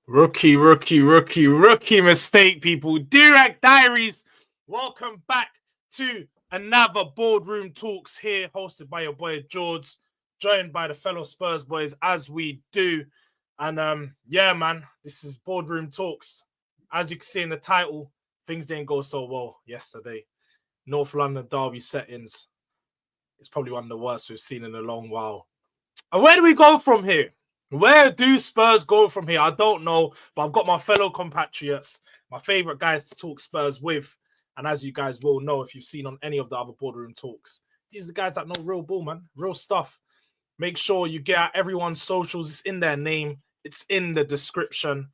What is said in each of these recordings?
Rookie mistake, people. Durag Diaries, welcome back to another Boardroom Talks here, hosted by your boy Jords, joined by the fellow Spurs boys as we do. And yeah, man, this is Boardroom Talks. As you can see in the title, things didn't go so well yesterday. North London derby settings. It's probably one of the worst we've seen in a long while. And where do we go from here? Where do Spurs go from here? I don't know, but I've got my fellow compatriots, my favorite guys to talk Spurs with. And as you guys will know, if you've seen on any of the other Boardroom Talks, these are the guys that know real ball, man, real stuff. Make sure you get out everyone's socials. It's in their name. It's in the description.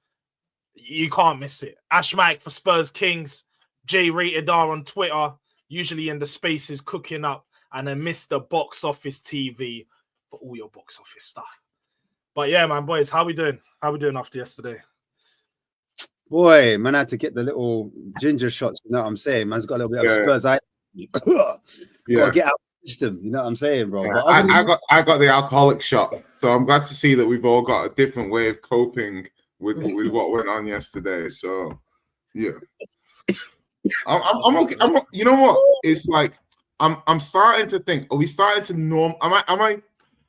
You can't miss it. Ash Mike for Spurs Kings, JayRatedR on Twitter, usually in the spaces cooking up, and then Mr. Box Office TV for all your box office stuff. But yeah, man, boys, how we doing? How we doing after yesterday? Boy, man, I had to get the little ginger shots. You know what I'm saying? Man's got a little bit of Spurs. Gotta get out of the system. You know what I'm saying, bro? Yeah, but I got the alcoholic shot, so I'm glad to see that we've all got a different way of coping with what went on yesterday. So yeah, I'm okay. You know what? It's like I'm starting to think. Are we starting to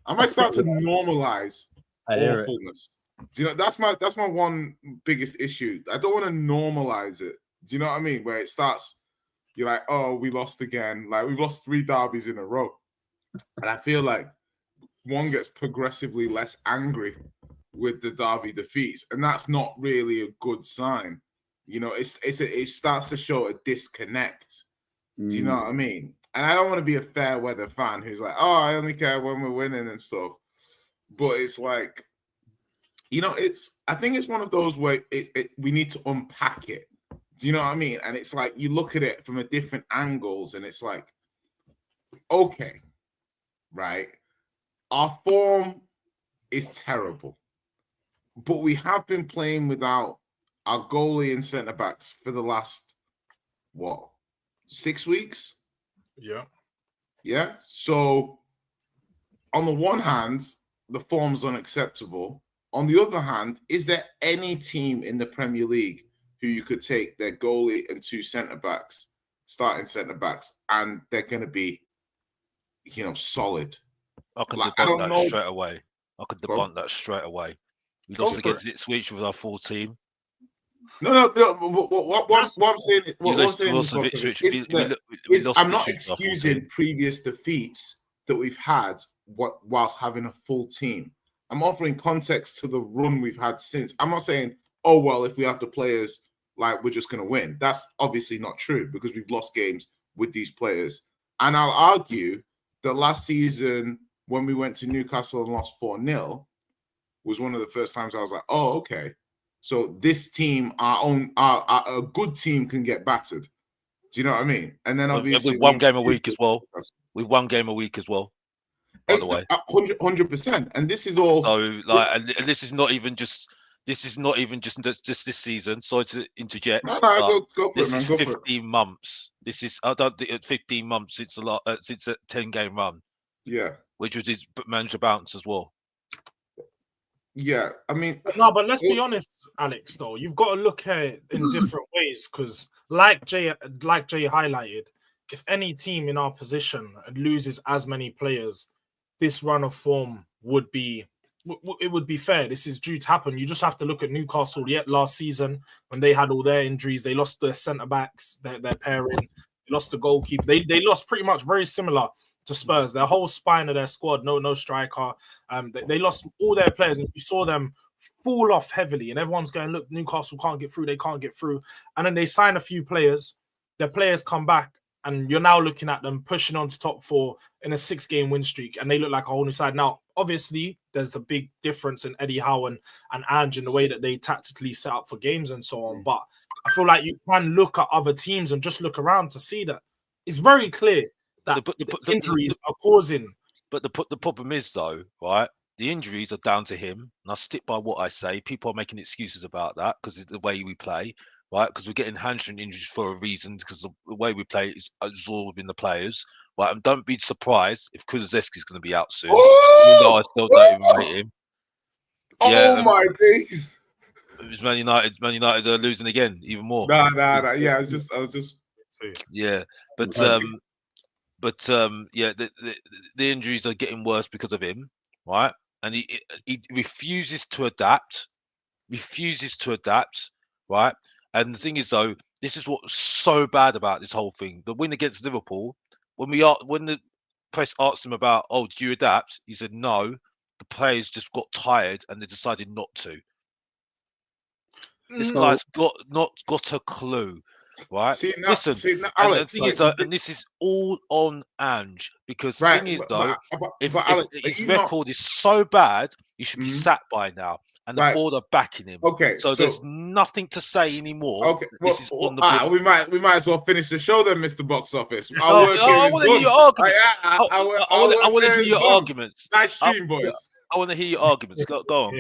I might start to normalize awfulness. Do you know that's my one biggest issue. I don't want to normalize it. Do you know what I mean? Where it starts, you're like, oh, we lost again. Like we've lost 3 derbies in a row, and I feel like one gets progressively less angry with the derby defeats, and that's not really a good sign. You know, it starts to show a disconnect. Do you know what I mean? And I don't want to be a fair weather fan who's like, oh, I only care when we're winning and stuff. But it's like, you know, I think it's one of those where we need to unpack it. Do you know what I mean? And it's like, you look at it from a different angles and it's like, okay, right. Our form is terrible, but we have been playing without our goalie and centre-backs for the last, 6 weeks? Yeah. So on the one hand, the form's unacceptable. On the other hand, is there any team in the Premier League who you could take their goalie and 2 centre-backs, starting centre-backs, and they're going to be, you know, solid? I could debunk that straight away. We lost against Ipswich with our full team. No. What I'm saying is I'm not excusing previous defeats that we've had whilst having a full team. I'm offering context to the run we've had since. I'm not saying, oh, well, if we have the players, like, we're just going to win. That's obviously not true because we've lost games with these players. And I'll argue that last season when we went to Newcastle and lost 4-0 was one of the first times I was like, oh, okay. So this team, a good team can get battered. Do you know what I mean? And then obviously we've won game a week as well. We've won game a week as well. By the way, 100%. And this is all. So like, and this is not even just this season. Sorry to interject. No, go for this it, man. is 15 months. This is 15 months since a 10-game run. Yeah, which was his manager bounce as well. Yeah, I mean, no, but let's be honest, Alex. Though you've got to look at it in different ways because, like Jay highlighted, if any team in our position loses as many players, this run of form would be fair. This is due to happen. You just have to look at Newcastle. Yet last season when they had all their injuries, they lost their centre backs, their pairing, they lost the goalkeeper. They lost pretty much very similar to Spurs. Their whole spine of their squad, no striker. They lost all their players, and you saw them fall off heavily. And everyone's going, look, Newcastle can't get through. They can't get through. And then they sign a few players. Their players come back, and you're now looking at them pushing on to top 4 in a 6-game win streak, and they look like a whole new side. Now, obviously, there's a big difference in Eddie Howe and Ange in the way that they tactically set up for games and so on. But I feel like you can look at other teams and just look around to see that it's very clear that the injuries are causing. But the problem is, though, right? The injuries are down to him, and I stick by what I say. People are making excuses about that because it's the way we play, right? Because we're getting hamstring injuries for a reason, because the way we play is absorbing the players, right? And don't be surprised if Kulusevski's going to be out soon. Even though I still don't even rate him. My days! Is Man United are losing again, even more. Nah. Yeah, I was just. Yeah, but yeah, the injuries are getting worse because of him, right? And he refuses to adapt. Right? And the thing is, though, this is what's so bad about this whole thing. The win against Liverpool, when the press asked him about, oh, do you adapt? He said no. The players just got tired and they decided not to. This guy's not got a clue, right? Listen, Alex, and this is all on Ange, because the thing is, though, if his record is so bad, he should be sacked by now. And the board are backing him. Okay, so there's nothing to say anymore. Okay, this is on the board. we might as well finish the show then, Mr. Box Office. I want to hear your arguments. I want to hear your arguments. Nice stream, boys. I want to hear your arguments. Go on.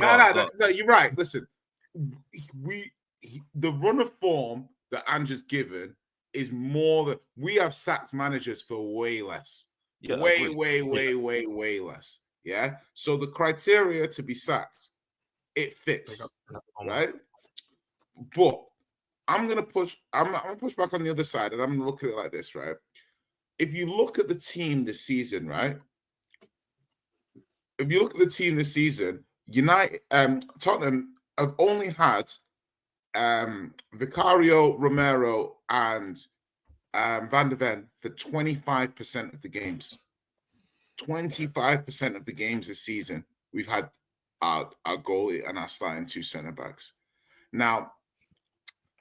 No, you're right. Listen, the run of form that Ange's given is more than we have sacked managers for way less. Yeah, way less. Yeah. So the criteria to be sacked, it fits, right? But I'm gonna push back on the other side, and I'm gonna look at it like this, right? If you look at the team this season, right? If you look at the team this season, Tottenham have only had Vicario, Romero, and Van de Ven for 25% of the games. 25% of the games this season, we've had our goalie and our starting two centre backs. Now,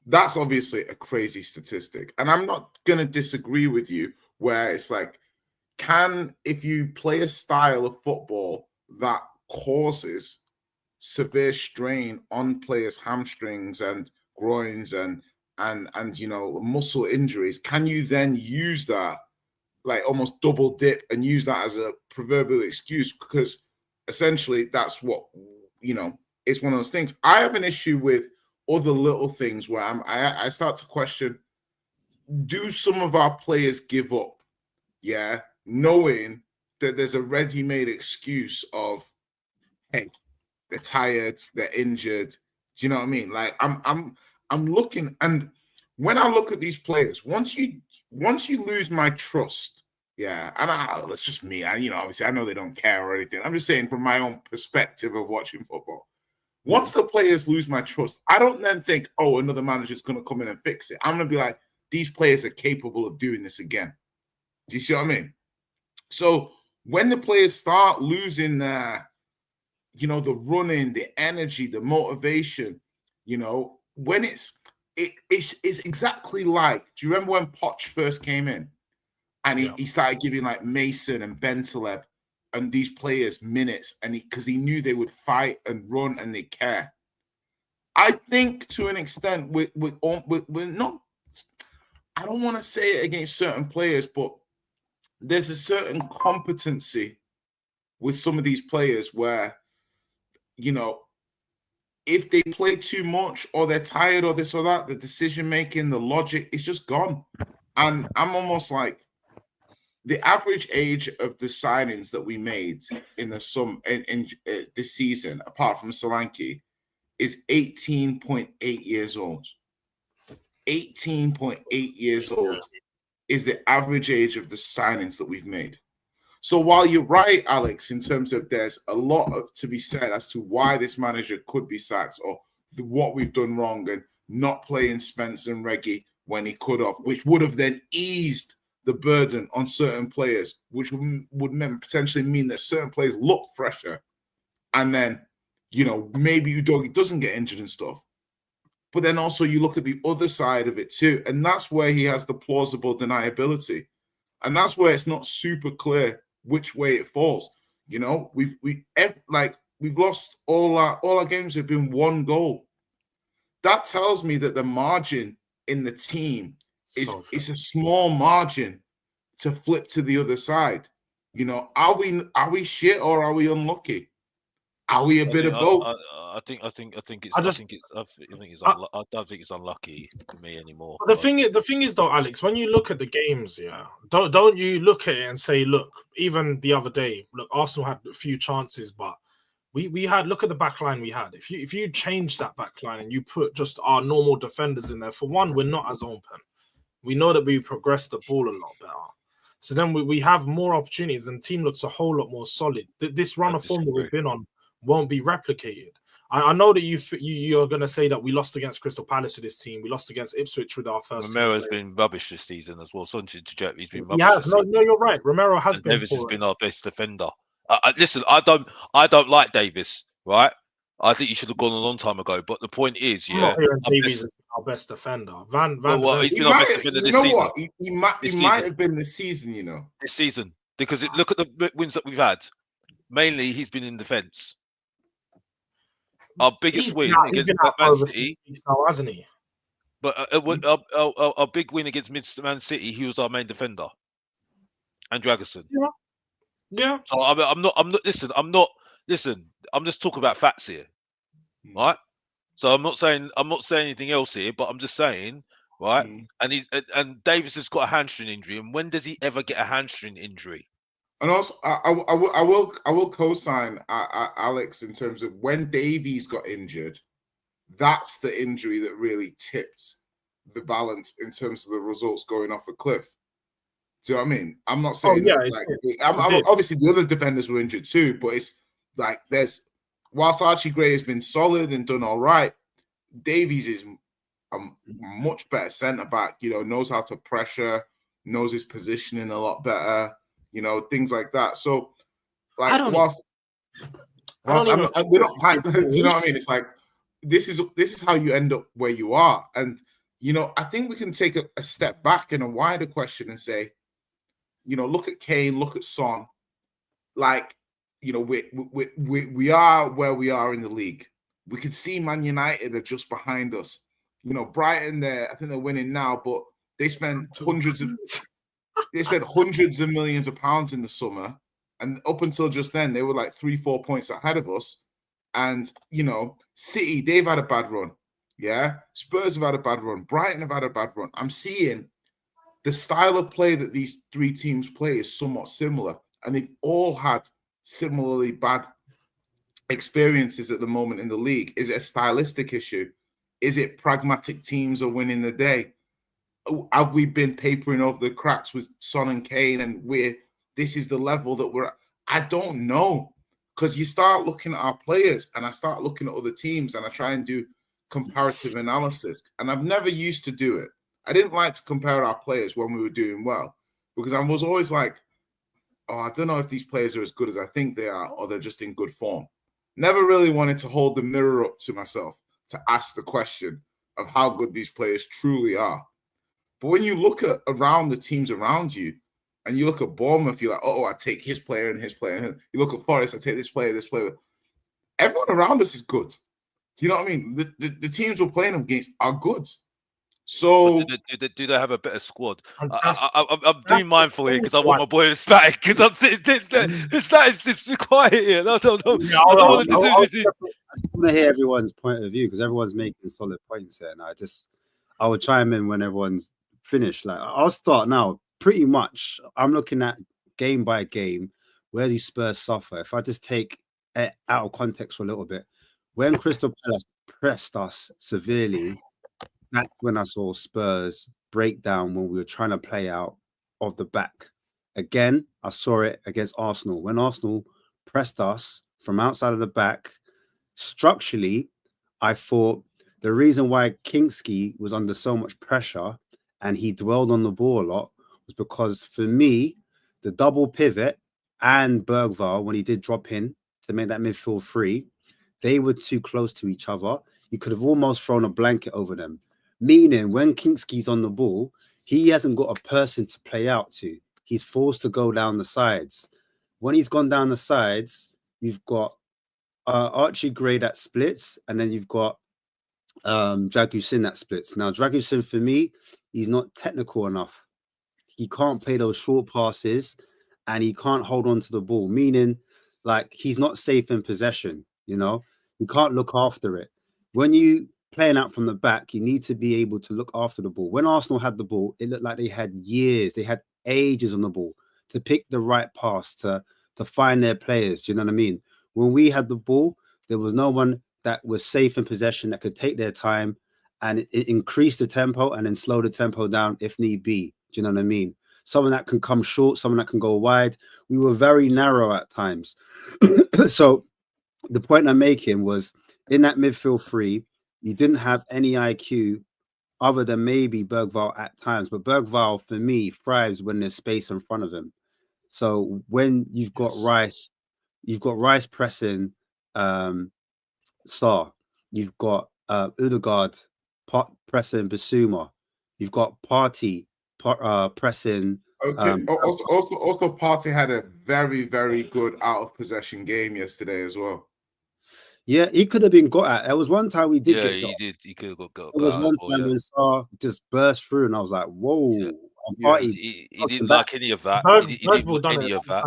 that's obviously a crazy statistic, and I'm not gonna disagree with you. Where it's like, if you play a style of football that causes severe strain on players' hamstrings and groins and muscle injuries, can you then use that, like almost double dip and use that as a proverbial excuse? Because essentially that's what, it's one of those things. I have an issue with other little things where I start to question, do some of our players give up? Yeah, knowing that there's a ready-made excuse of, hey, they're tired, they're injured. Do you know what I mean? Like I'm looking, and when I look at these players, once you lose my trust, yeah, and it's just me. Obviously I know they don't care or anything. I'm just saying from my own perspective of watching football. Once the players lose my trust, I don't then think, oh, another manager's going to come in and fix it. I'm going to be like, these players are capable of doing this again. Do you see what I mean? So when the players start losing their, the running, the energy, the motivation, when it's exactly like, do you remember when Poch first came in and he started giving like Mason and Bentaleb and these players minutes, and because he knew they would fight and run and they care. I think to an extent we're not, I don't want to say it against certain players, but there's a certain competency with some of these players where, if they play too much or they're tired or this or that, the decision making, the logic is just gone. And I'm almost like, the average age of the signings that we made in this season, apart from Solanke, is 18.8 years old. 18.8 years old is the average age of the signings that we've made. So while you're right, Alex, in terms of there's a lot to be said as to why this manager could be sacked or what we've done wrong and not playing Spence and Reggie when he could have, which would have then eased the burden on certain players, which would potentially mean that certain players look fresher. And then, maybe Udogie doesn't get injured and stuff. But then also you look at the other side of it too. And that's where he has the plausible deniability. And that's where it's not super clear which way it falls. We've lost all our games have been one goal. That tells me that the margin in the team it's a small margin to flip to the other side. Are we shit or are we unlucky? Are we a bit of both? I think it's I don't think it's unlucky for me anymore. But the thing is though, Alex, when you look at the games, don't you look at it and say, look, even the other day, look, Arsenal had a few chances, but We had, look at the back line we had. If you change that back line and you put just our normal defenders in there, for one, we're not as open. We know that we progress the ball a lot better. So then we have more opportunities and the team looks a whole lot more solid. This run of form that we've been on won't be replicated. I know that you're going to say that we lost against Crystal Palace with this team. We lost against Ipswich with our first. Romero's been rubbish this season as well. So to interject, he's been rubbish. Yeah, no, you're right. Romero has been. Davis has been our best defender. Listen, I don't like Davis, right? I think he should have gone a long time ago. But the point is, Davies is our best defender. He's been our best defender this season. What? He might have been this season, This season, because look at the wins that we've had. Mainly, he's been in defence. Our biggest win against Man City, hasn't he? But our big win against Man City, he was our main defender, and Dragerson. Yeah. So I'm not. Listen. I'm just talking about facts here, right? So I'm not saying anything else here, but I'm just saying, right? And Davis has got a hamstring injury, and when does he ever get a hamstring injury? And also, I will co-sign Alex in terms of when Davies got injured. That's the injury that really tipped the balance in terms of the results going off a cliff. Do you know what I mean? I'm not saying obviously the other defenders were injured too, but it's like whilst Archie Gray has been solid and done all right, Davies is a much better centre back. Knows how to pressure, knows his positioning a lot better. Things like that. So, like, do you know what I mean? It's like this is how you end up where you are, and I think we can take a step back in a wider question and say, look at Kane, look at Son, like, we are where we are in the league. We can see Man United are just behind us. Brighton, I think they're winning now, but they spent hundreds of millions of pounds in the summer, and up until just then, they were like 3-4 points ahead of us. And City, they've had a bad run. Yeah, Spurs have had a bad run. Brighton have had a bad run. I'm seeing the style of play that these three teams play is somewhat similar, and they've all had similarly bad experiences at the moment in the league. Is it a stylistic issue? Is it pragmatic teams are winning the day? Have we been papering over the cracks with Son and Kane, and this is the level that we're at? I don't know, because you start looking at our players and I start looking at other teams and I try and do comparative analysis, and I've never used to do it. I didn't like to compare our players when we were doing well, because I was always like, I don't know if these players are as good as I think they are, or they're just in good form. Never really wanted to hold the mirror up to myself to ask the question of how good these players truly are. But when you look at around the teams around you, and you look at Bournemouth, you're like, I take his player and his player. You look at Forest, I take this player, this player. Everyone around us is good. Do you know what I mean? The teams we're playing against are good. So do they have a better squad? I'm being mindful here because I want my boy to static, because I'm sitting just be quiet here. I don't want to hear everyone's point of view, because everyone's making solid points here, and I will chime in when everyone's finished. Like, I'll start now. Pretty much, I'm looking at game by game. Where do Spurs suffer? If I just take it out of context for a little bit, when Crystal Palace pressed us severely, that's when I saw Spurs break down when we were trying to play out of the back. Again, I saw it against Arsenal. When Arsenal pressed us from outside of the back, structurally, I thought the reason why Kingsley was under so much pressure and he dwelled on the ball a lot was because, for me, the double pivot and Bergvall, when he did drop in to make that midfield free, they were too close to each other. You could have almost thrown a blanket over them. Meaning, when Kingsley's on the ball, he hasn't got a person to play out to. He's forced to go down the sides. When he's gone down the sides, you've got Archie Gray that splits, and then you've got Dragusin that splits. Now, Dragusin, for me, he's not technical enough. He can't play those short passes, and he can't hold on to the ball, meaning, like, he's not safe in possession, You can't look after it. When you playing out from the back, you need to be able to look after the ball. When Arsenal had the ball, it looked like they had years, they had ages on the ball to pick the right pass, to find their players. Do you know what I mean? when we had the ball, there was no one that was safe in possession that could take their time and it increase the tempo and then slow the tempo down if need be. Do you know what I mean? Someone that can come short, someone that can go wide. We were very narrow at times. So the point I'm making was in that midfield three, you didn't have any IQ other than maybe Bergvall at times. But Bergvall, for me, thrives when there's space in front of him. So when you've got Rice pressing Sarr, you've got Odegaard pressing Basuma, you've got Partey pressing. Okay. Also, Partey had a very, very good out of possession game yesterday as well. Yeah, he could have been got at. There was one time we did get got. He could have got. There was one time when Sarr just burst through, and I was like, "Whoa!" He didn't like any of that. He didn't like any of that.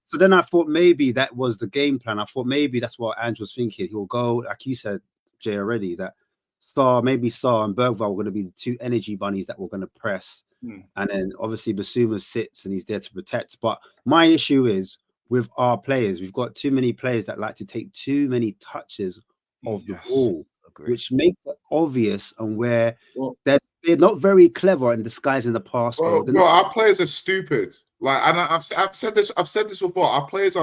So then I thought maybe that was the game plan. I thought maybe that's what Andrew was thinking. He'll go, like you said, Jay, already, that Sarr and Bergvall were going to be the two energy bunnies that were going to press. And then obviously Basuma sits and he's there to protect. But my issue is with our players, we've got too many players that like to take too many touches of the ball, which makes it obvious and where they're not very clever in disguising the pass. Our players are stupid. Like, and I've said this before. Our players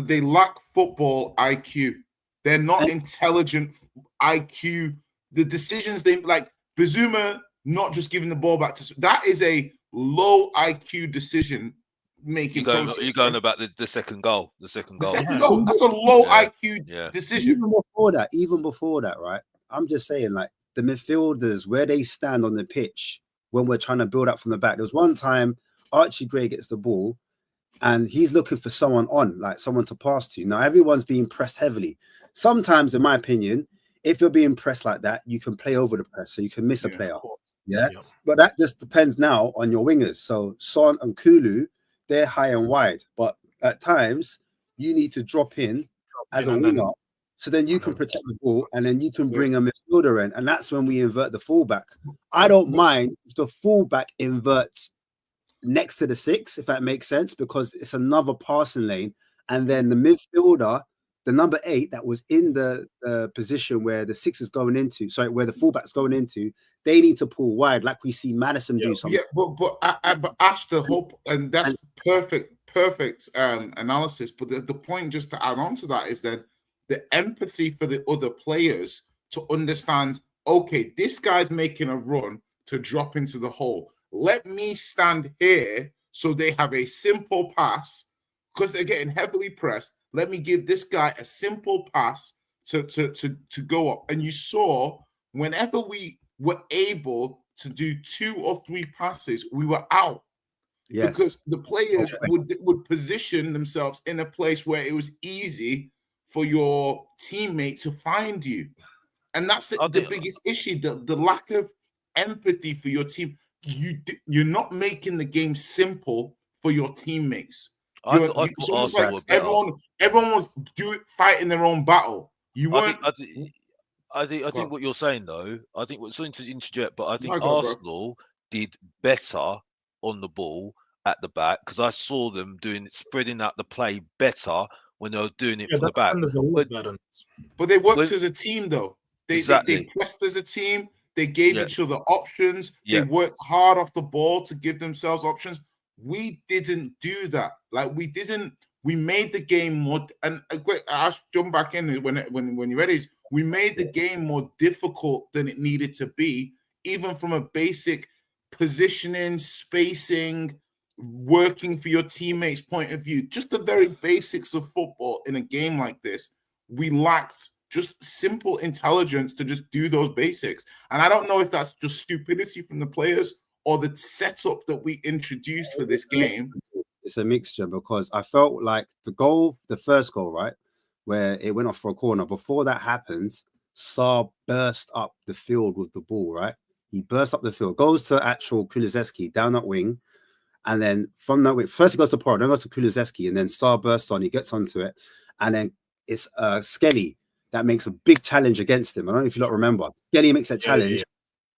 they lack football IQ. They're not intelligent IQ. The decisions they like, Basuma not just giving the ball back to that is a low IQ decision making. You're going about the second goal. The second goal. That's a low IQ decision. Even before that, right? I'm just saying, like the midfielders where they stand on the pitch when we're trying to build up from the back. There was one time Archie Gray gets the ball and he's looking for someone someone to pass to. Now everyone's being pressed heavily. Sometimes, in my opinion, if you're being pressed like that, you can play over the press, so you can miss a player. But that just depends now on your wingers. So Son and Kulu, they're high and wide, but at times you need to drop in as a winger, so then you can protect the ball and then you can bring a midfielder in, and that's when we invert the fullback. I don't mind if the fullback inverts next to the 6, if that makes sense, because it's another passing lane, and then the midfielder, the number 8 that was in the position where the 6 is going into, where the fullback's going into, they need to pull wide, like we see Madison do something. Yeah, but Ash, the hope, and that's perfect analysis. But the point, just to add on to that, is that the empathy for the other players to understand, okay, this guy's making a run to drop into the hole. Let me stand here so they have a simple pass because they're getting heavily pressed. Let me give this guy a simple pass to go up. And you saw whenever we were able to do 2 or 3 passes, we were out. Yes. Because the players would position themselves in a place where it was easy for your teammate to find you. And that's the biggest issue, the lack of empathy for your team. You're not making the game simple for your teammates. It's almost like everyone was fighting their own battle. You weren't. I think what you're saying though. I think what's something to interject, but I think Arsenal did better on the ball at the back because I saw them spreading out the play better when they were doing it from the back. But they worked as a team though. They pressed as a team. They gave each other options. They worked hard off the ball to give themselves options. We didn't do that. Like we made the game more. And I'll jump back in when you're ready. We made the game more difficult than it needed to be, even from a basic positioning, spacing, working for your teammates' point of view. Just the very basics of football in a game like this, we lacked just simple intelligence to just do those basics. And I don't know if that's just stupidity from the players or the setup that we introduced for this game. It's a mixture because I felt like the first goal, right, where it went off for a corner, before that happens, Sarr burst up the field with the ball, right? He burst up the field, goes to actual Kulusevski down that wing, and then from that wing, first he goes to Porro, then goes to Kulusevski, and then Sarr bursts on, he gets onto it, and then it's Skelly that makes a big challenge against him. I don't know if you lot remember. Skelly makes a challenge,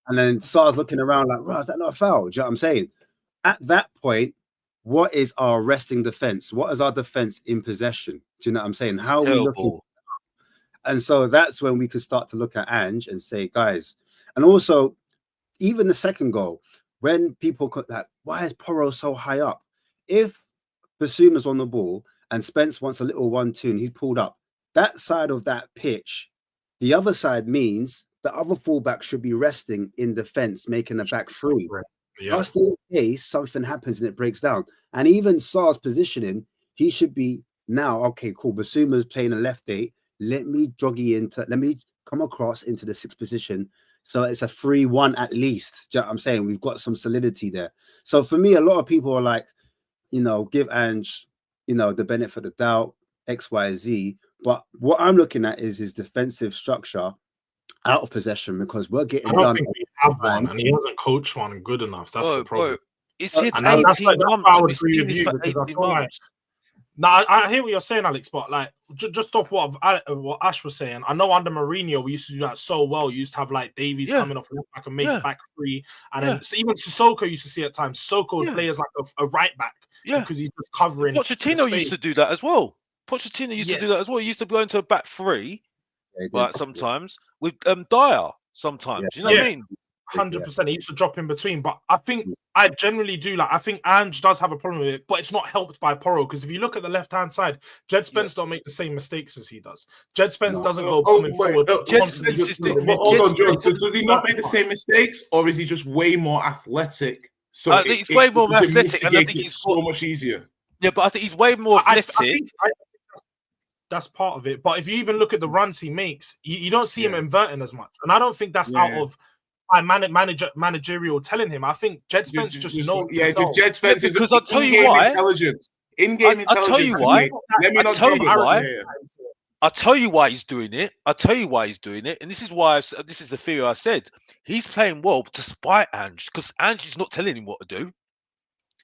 and then Sarr's looking around like, "Right, is that not a foul?" Do you know what I'm saying? At that point, what is our resting defense? What is our defense in possession? Do you know what I'm saying? How are we looking? And so that's when we could start to look at Ange and say, guys, and also even the second goal, when people got that, why is Porro so high up? If Basuma's on the ball and Spence wants a little 1-2 and he's pulled up, that side of that pitch, the other side means the other fullback should be resting in defense, making a back three. Yeah. Just in case something happens and it breaks down. And even Sar's positioning, he should be now, okay, cool. Basuma's playing a left eight. Let me come across into the sixth position. So it's a 3-1 at least. Do you know what I'm saying? We've got some solidity there. So for me, a lot of people are like, give Ange, the benefit of the doubt, X, Y, Z. But what I'm looking at is his defensive structure out of possession, because we're getting done. I don't think we have one, and he hasn't coached one good enough. That's the problem. It's hit 18 months. I would agree with you, because I feel like, I hear what you're saying, Alex, but like just off what Ash was saying, I know under Mourinho we used to do that so well. You used to have like Davies coming off left back and make it back free, and then so even Sissoko used to see at times. Sissoko would play as like a right back, because he's just covering. Pochettino used to do that as well. He used to go into a back three, like sometimes with Dyer. Sometimes, you know what I mean? 100%. He used to drop in between, but I think I generally do I think Ange does have a problem with it, but it's not helped by Porro, because if you look at the left-hand side, Jed Spence don't make the same mistakes as he does. Jed Spence doesn't go coming forward. Does he not make the same mistakes, or is he just way more athletic? So I think he's way more athletic, and I think it's so much easier. Yeah, but I think he's way more athletic. That's part of it. But if you even look at the runs he makes, you don't see him inverting as much, and I don't think that's out of managerial telling him. I think Jed Spence just knows. Jed Spence is because I'll tell you why. In-game intelligence. I'll tell you why. I'll tell you why he's doing it. And this is why. This is the theory I said. He's playing well to spite Ange, because Ange is not telling him what to do.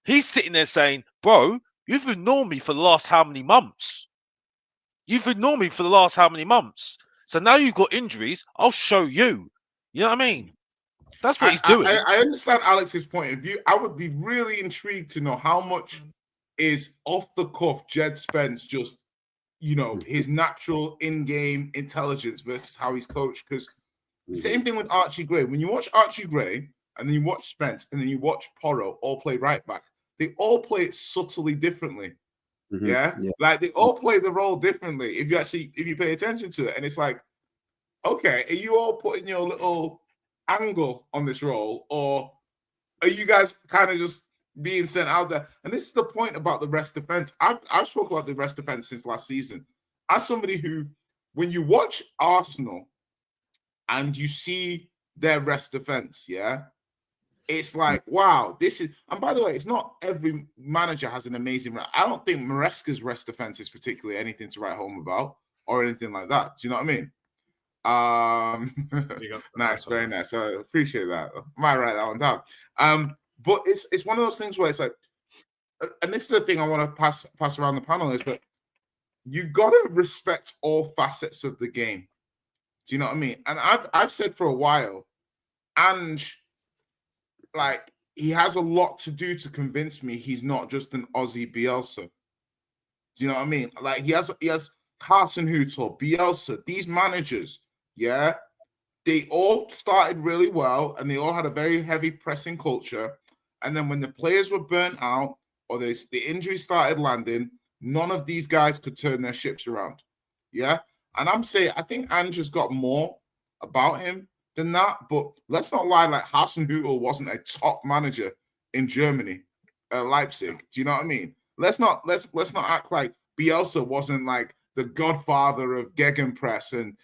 He's sitting there saying, "Bro, you've ignored me for the last how many months? So now you've got injuries. I'll show you." You know what I mean? That's what he's doing. I understand Alex's point of view. I would be really intrigued to know how much is off the cuff Jed Spence, just, his natural in-game intelligence versus how he's coached. Because same thing with Archie Gray. When you watch Archie Gray and then you watch Spence and then you watch Porro all play right back, they all play it subtly differently. Yeah? Like they all play the role differently if you pay attention to it. And it's like, okay, are you all putting your little angle on this role, or are you guys kind of just being sent out there? And this is the point about the rest defense. I've spoken about the rest defense since last season. As somebody who, when you watch Arsenal and you see their rest defense, it's like, wow, this is. And by the way, it's not every manager has an amazing. I don't think Maresca's rest defense is particularly anything to write home about or anything like that. Do you know what I mean? Nice, very nice. I appreciate that. I might write that one down. But it's one of those things where it's like, and this is the thing I want to pass around the panel, is that you've got to respect all facets of the game. Do you know what I mean? And I've said for a while, Ange, like, he has a lot to do to convince me he's not just an Aussie Bielsa. Do you know what I mean? Like, he has Carson Hootel, Bielsa, these managers, they all started really well and they all had a very heavy pressing culture. And then when the players were burnt out or the injuries started landing, none of these guys could turn their ships around. And I'm saying, I think Ange has got more about him than that. But let's not lie, like Carson Hootel wasn't a top manager in Germany, Leipzig. Do you know what I mean? Let's not act like Bielsa wasn't like the godfather of Gegenpress and,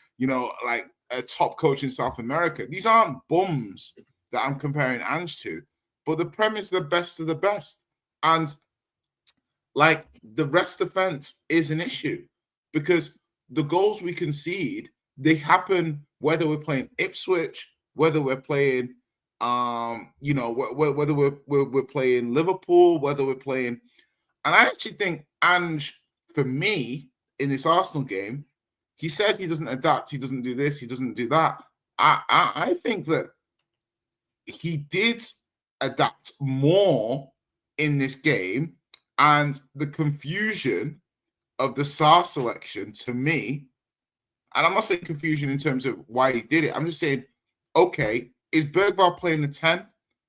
like a top coach in South America. These aren't bums that I'm comparing Ange to, but the Prem is the best of the best. And like the rest defense is an issue because the goals we concede, they happen whether we're playing Ipswich, whether we're playing, whether we're playing Liverpool, whether we're playing. And I actually think Ange, for me, in this Arsenal game, he says he doesn't adapt, he doesn't do this, he doesn't do that. I think that he did adapt more in this game And the confusion of the SAR selection to me, and I'm not saying confusion in terms of why he did it. I'm just saying, okay, is Bergvall playing the 10?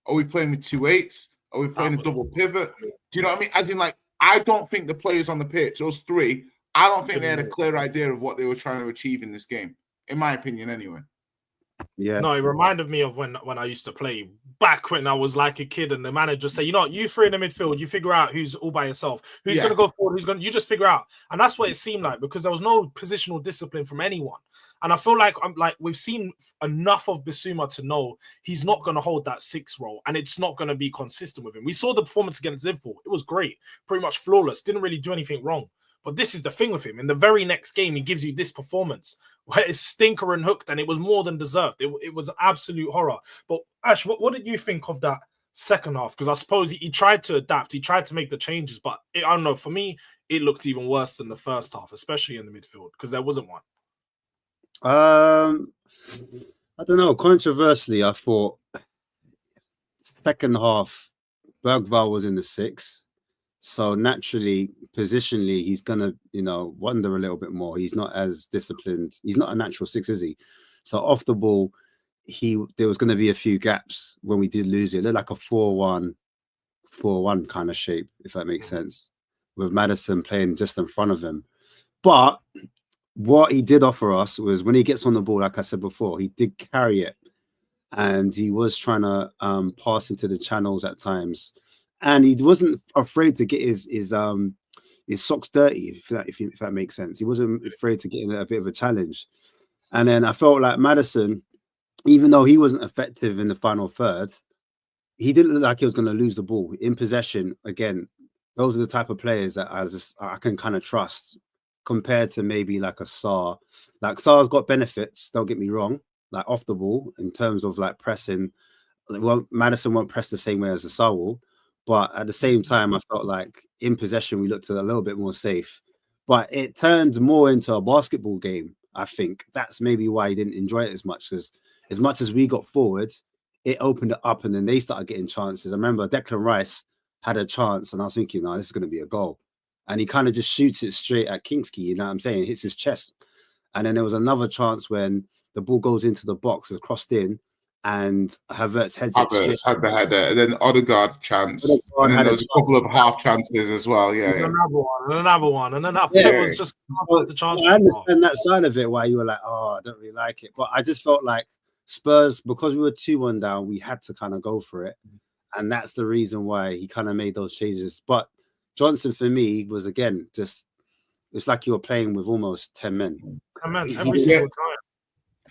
Are we playing with 2-8s? Are we playing a double pivot? Do you know what I mean? As in, like, I don't think the players on the pitch, those three, I don't think they had a clear idea of what they were trying to achieve in this game, in my opinion, anyway. Yeah. No, it reminded me of when I used to play back when I was like a kid, and the manager say, you know, you three in the midfield, you figure out who's all by yourself, who's going to go forward, you just figure out. And that's what it seemed like, because there was no positional discipline from anyone. And I feel like we've seen enough of Bissouma to know he's not going to hold that 6 role, and it's not going to be consistent with him. We saw the performance against Liverpool; it was great, pretty much flawless, didn't really do anything wrong. But this is the thing with him. In the very next game, he gives you this performance where it's stinker and hooked, and it was more than deserved. It was absolute horror. But Ash, what did you think of that second half? Because I suppose he tried to adapt, he tried to make the changes, but I don't know. For me, it looked even worse than the first half, especially in the midfield, because there wasn't one. I don't know. Controversially, I thought second half, Bergvall was in the 6. So naturally, positionally, he's gonna, wonder a little bit more. He's not as disciplined. He's not a natural 6, is he? So off the ball, there was gonna be a few gaps when we did lose it. It looked like a 4-1 kind of shape, if that makes sense, with Maddison playing just in front of him. But what he did offer us was when he gets on the ball, like I said before, he did carry it, and he was trying to pass into the channels at times. And he wasn't afraid to get his socks dirty, if that makes sense. He wasn't afraid to get in a bit of a challenge. And then I felt like Maddison, even though he wasn't effective in the final third, he didn't look like he was going to lose the ball. In possession, again, those are the type of players that I can kind of trust, compared to maybe like a Saar. Like, Saar's got benefits, don't get me wrong, like off the ball in terms of like pressing. Maddison won't press the same way as the Saar will. But at the same time, I felt like in possession, we looked a little bit more safe. But it turned more into a basketball game, I think. That's maybe why he didn't enjoy it as much. As much as we got forward, it opened it up, and then they started getting chances. I remember Declan Rice had a chance, and I was thinking, no, this is going to be a goal. And he kind of just shoots it straight at Kingsky, you know what I'm saying? It hits his chest. And then there was another chance when the ball goes into the box, it's crossed in, and Havertz heads it straight. Had the header, and then Odegaard chance, and then there was a couple of half chances as well. Another one, and then it was just the chance. I understand that side of it, why you were like, oh, I don't really like it. But I just felt like Spurs, because we were 2-1 down, we had to kind of go for it. And that's the reason why he kind of made those changes. But Johnson, for me, was, again, just, it's like you were playing with almost 10 men. 10 men, every single time.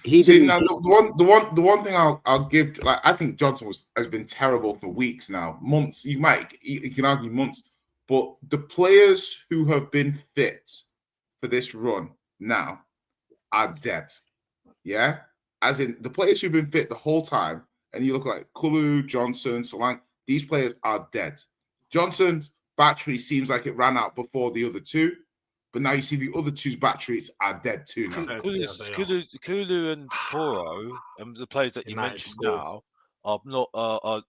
The one thing I'll give, like, I think Johnson has been terrible for weeks now, months. You can argue months, but the players who have been fit for this run now are dead. Yeah, as in the players who've been fit the whole time, and you look like Kulu, Johnson, Solanke, these players are dead. Johnson's battery seems like it ran out before the other two. But now you see the other two's batteries are dead too now. Kulu and Poro, and the players that you mentioned now, are not are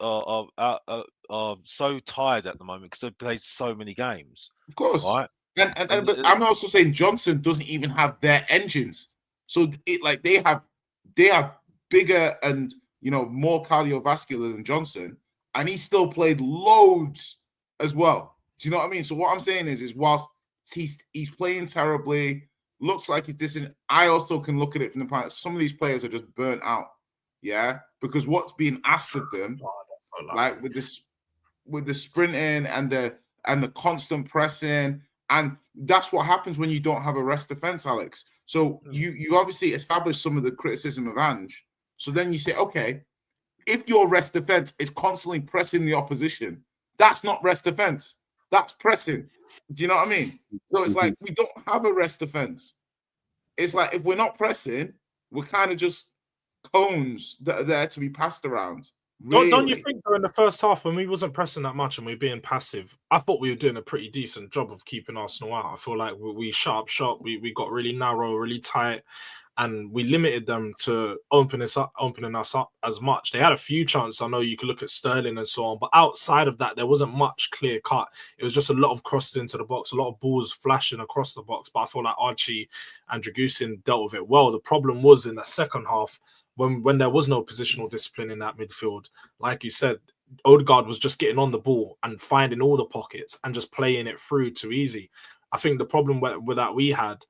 so tired at the moment because they've played so many games. Of course, right? But I'm also saying Johnson doesn't even have their engines, so they have bigger and more cardiovascular than Johnson, and he still played loads as well. Do you know what I mean? So what I'm saying is whilst he's playing terribly, looks like he's dissing. I also can look at it from the point some of these players are just burnt out, because what's being asked of them, like with the sprinting and the constant pressing, and that's what happens when you don't have a rest defense, Alex. So you obviously established some of the criticism of Ange. So then you say, okay, if your rest defense is constantly pressing the opposition, that's not rest defense. That's pressing. Do you know what I mean? So it's like we don't have a rest defense. It's like if we're not pressing, we're kind of just cones that are there to be passed around. Don't you Really? think though in the first half when we wasn't pressing that much and we were being passive, I thought we were doing a pretty decent job of keeping Arsenal out. I feel like we shut up shop, we got really narrow, really tight, and we limited them to opening us up as much. They had a few chances. I know you could look at Sterling and so on, but outside of that, there wasn't much clear cut. It was just a lot of crosses into the box, a lot of balls flashing across the box. But I feel like Archie and Dragusin dealt with it well. The problem was in the second half when there was no positional discipline in that midfield. Like you said, Odegaard was just getting on the ball and finding all the pockets and just playing it through too easy. I think the problem with that we had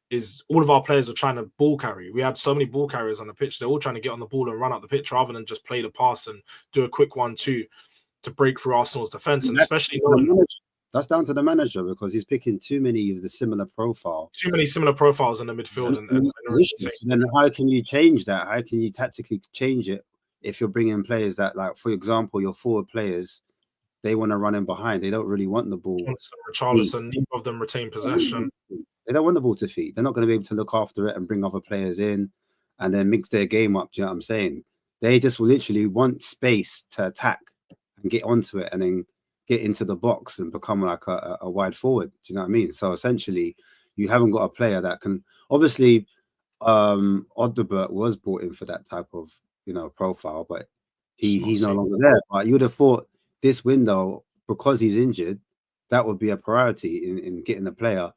is all of our players were trying to ball carry. We had so many ball carriers on the pitch. They're all trying to get on the ball and run out the pitch rather than just play the pass and do a quick 1-2 to break through Arsenal's defense. And especially that's down to the manager because he's picking too many of the similar profile. Too many similar profiles in the midfield. And positions. Then how can you change that? How can you tactically change it if you're bringing players that, like, for example, your forward players, they want to run in behind. They don't really want the ball. Richarlison, neither of them retain possession. They don't want the ball to feed. They're not going to be able to look after it and bring other players in and then mix their game up. Do you know what I'm saying? They just literally want space to attack and get onto it and then get into the box and become like a wide forward. Do you know what I mean? So essentially, you haven't got a player that can. Obviously, Odegaard was brought in for that type of profile, but he's no longer there. But you would have thought this window, because he's injured, that would be a priority in getting a player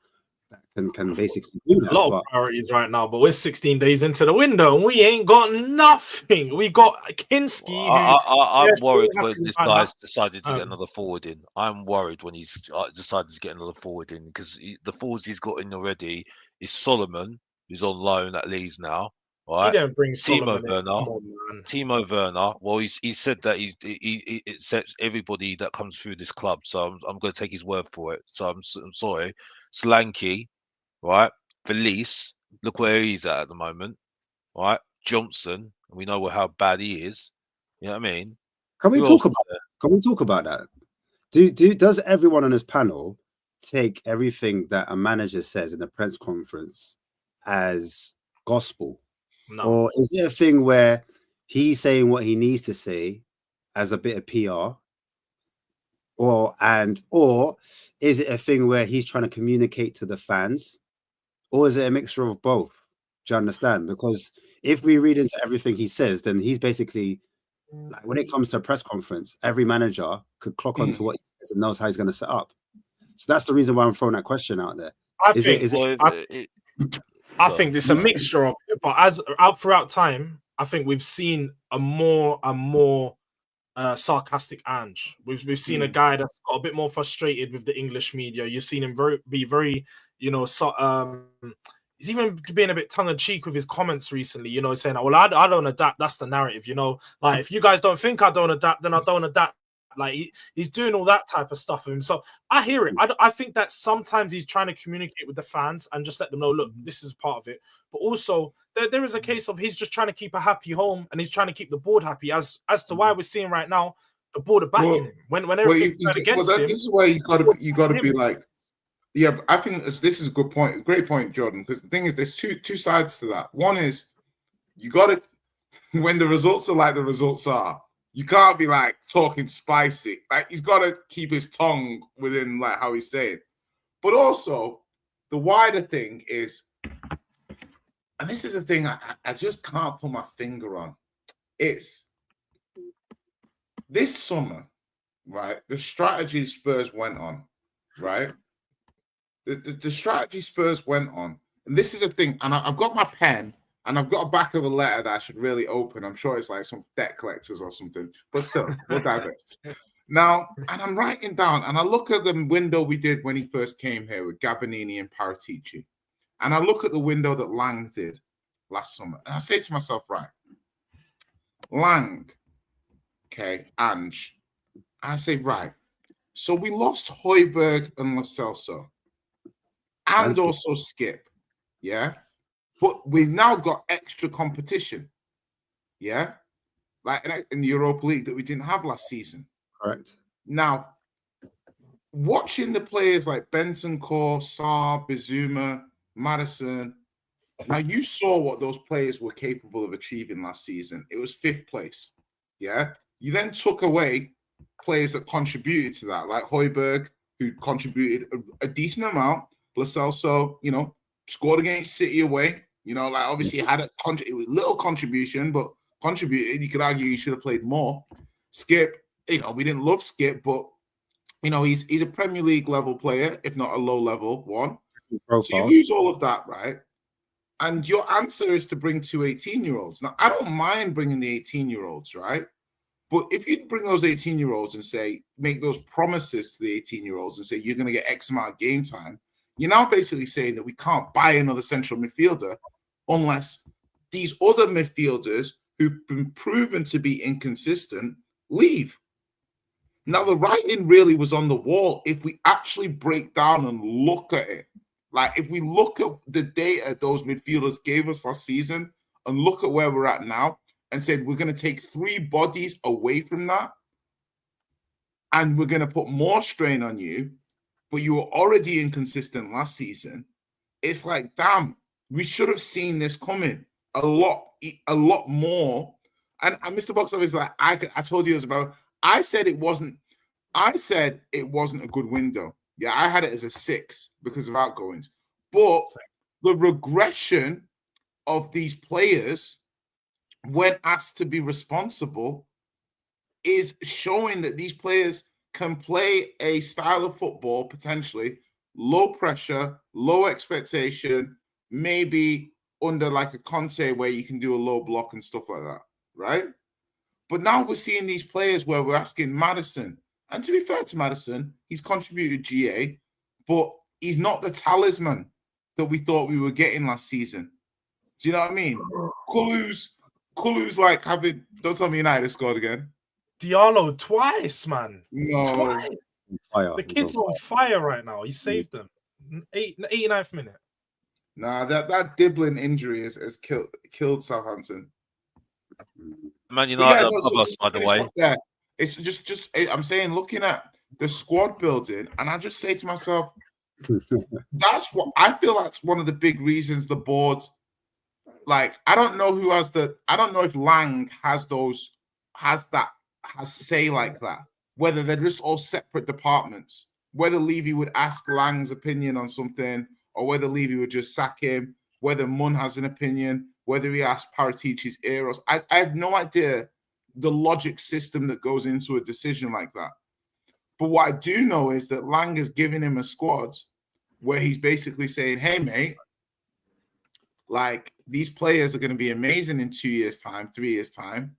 that can basically do that. A lot of priorities right now, but we're 16 days into the window and we ain't got nothing. We got Kinski. I'm worried when this guy's decided to get another forward in. I'm worried when he's decided to get another forward in because the forwards he's got in already is Solomon, who's on loan at Leeds now. Right? He don't bring Solomon Timo Werner. Well, he said that he accepts everybody that comes through this club, so I'm going to take his word for it. So I'm sorry, Solanke, right? Felice, look where he's at the moment, right? Johnson, we know how bad he is. You know what I mean? Can we talk about that? Can we talk about that? Does everyone on this panel take everything that a manager says in the press conference as gospel? No. Or is it a thing where he's saying what he needs to say as a bit of PR? Or is it a thing where he's trying to communicate to the fans? Or is it a mixture of both? Do you understand? Because if we read into everything he says, then he's basically, like, when it comes to a press conference, every manager could clock onto what he says and knows how he's going to set up. So that's the reason why I'm throwing that question out there. I think it's a mixture of it, but as out throughout time, I think we've seen a more and more sarcastic Ange. We've seen a guy that's got a bit more frustrated with the English media. You've seen him be very, he's even being a bit tongue-in-cheek with his comments recently, saying, well, I don't adapt. That's the narrative, like, if you guys don't think I don't adapt, then I don't adapt. Like, he's doing all that type of stuff with him. So I hear it. I think that sometimes he's trying to communicate with the fans and just let them know, look, this is part of it. But also, there is a case of he's just trying to keep a happy home and he's trying to keep the board happy. As to why we're seeing right now, the board are backing him. When everything's against him. This is where you got to be like, yeah, I think this is a good point. Great point, Jordan. Because the thing is, there's two sides to that. One is you got to, when the results are like the results are, you can't be like talking spicy. Like, he's got to keep his tongue within like how he's saying. But also, the wider thing is, and this is the thing I just can't put my finger on. It's this summer, right? The strategy Spurs went on, right? The strategy Spurs went on, and this is a thing. And I've got my pen. And I've got a back of a letter that I should really open. I'm sure it's like some debt collectors or something. But still, we'll dive in. Now, and I'm writing down, and I look at the window we did when he first came here with Gabbanini and Paratici. And I look at the window that Lang did last summer. And I say to myself, right, Lang, okay, Ange. I say, right, so we lost Højbjerg and Lo Celso. And also Skip, yeah? But we've now got extra competition, yeah? Like in the Europa League that we didn't have last season. Correct. Now, watching the players like Bentancur, Sarr, Bizuma, Madison, now you saw what those players were capable of achieving last season. It was 5th place, yeah? You then took away players that contributed to that, like Højbjerg, who contributed a decent amount. Lo Celso, you know, scored against City away. You know, like obviously had a little contribution, but contributed. You could argue he should have played more. Skip, you know, we didn't love Skip, but you know, he's a Premier League level player, if not a low level one. So you lose all of that, right? And your answer is to bring 2 18-year-olds. Now, I don't mind bringing the 18-year-olds, right? But if you bring those 18-year-olds and say, make those promises to the 18-year-olds and say, you're going to get X amount of game time, you're now basically saying that we can't buy another central midfielder unless these other midfielders who've been proven to be inconsistent leave. Now, the writing really was on the wall if we actually break down and look at it. Like, if we look at the data those midfielders gave us last season and look at where we're at now and said we're going to take 3 bodies away from that and we're going to put more strain on you, but you were already inconsistent last season, it's like, damn, we should have seen this coming a lot more. And Mr. Box Office, like, I told you it was about, I said it wasn't a good window. Yeah, I had it as a 6 because of outgoings. But the regression of these players when asked to be responsible is showing that these players can play a style of football, potentially low pressure, low expectation, maybe under like a Conte where you can do a low block and stuff like that, right? But now we're seeing these players where we're asking Maddison, and to be fair to Maddison, he's contributed GA, but he's not the talisman that we thought we were getting last season. Do you know what I mean? Kulu's like having, don't tell me United scored again. Diallo twice, man. No. Twice. Fire. The kid's on fire right now. He saved them. 89th minute. Nah, that Diblin injury has killed Southampton. Man United by the way. Yeah, it's just I'm saying, looking at the squad building, and I just say to myself, that's what I feel that's one of the big reasons the board, like, I don't know if Lang has say like that, whether they're just all separate departments, whether Levy would ask Lang's opinion on something, or whether Levy would just sack him, whether Munn has an opinion, whether he asks Paratici's Eros. I have no idea the logic system that goes into a decision like that. But what I do know is that Lang has given him a squad where he's basically saying, hey, mate, like, these players are going to be amazing in 2 years' time, 3 years' time.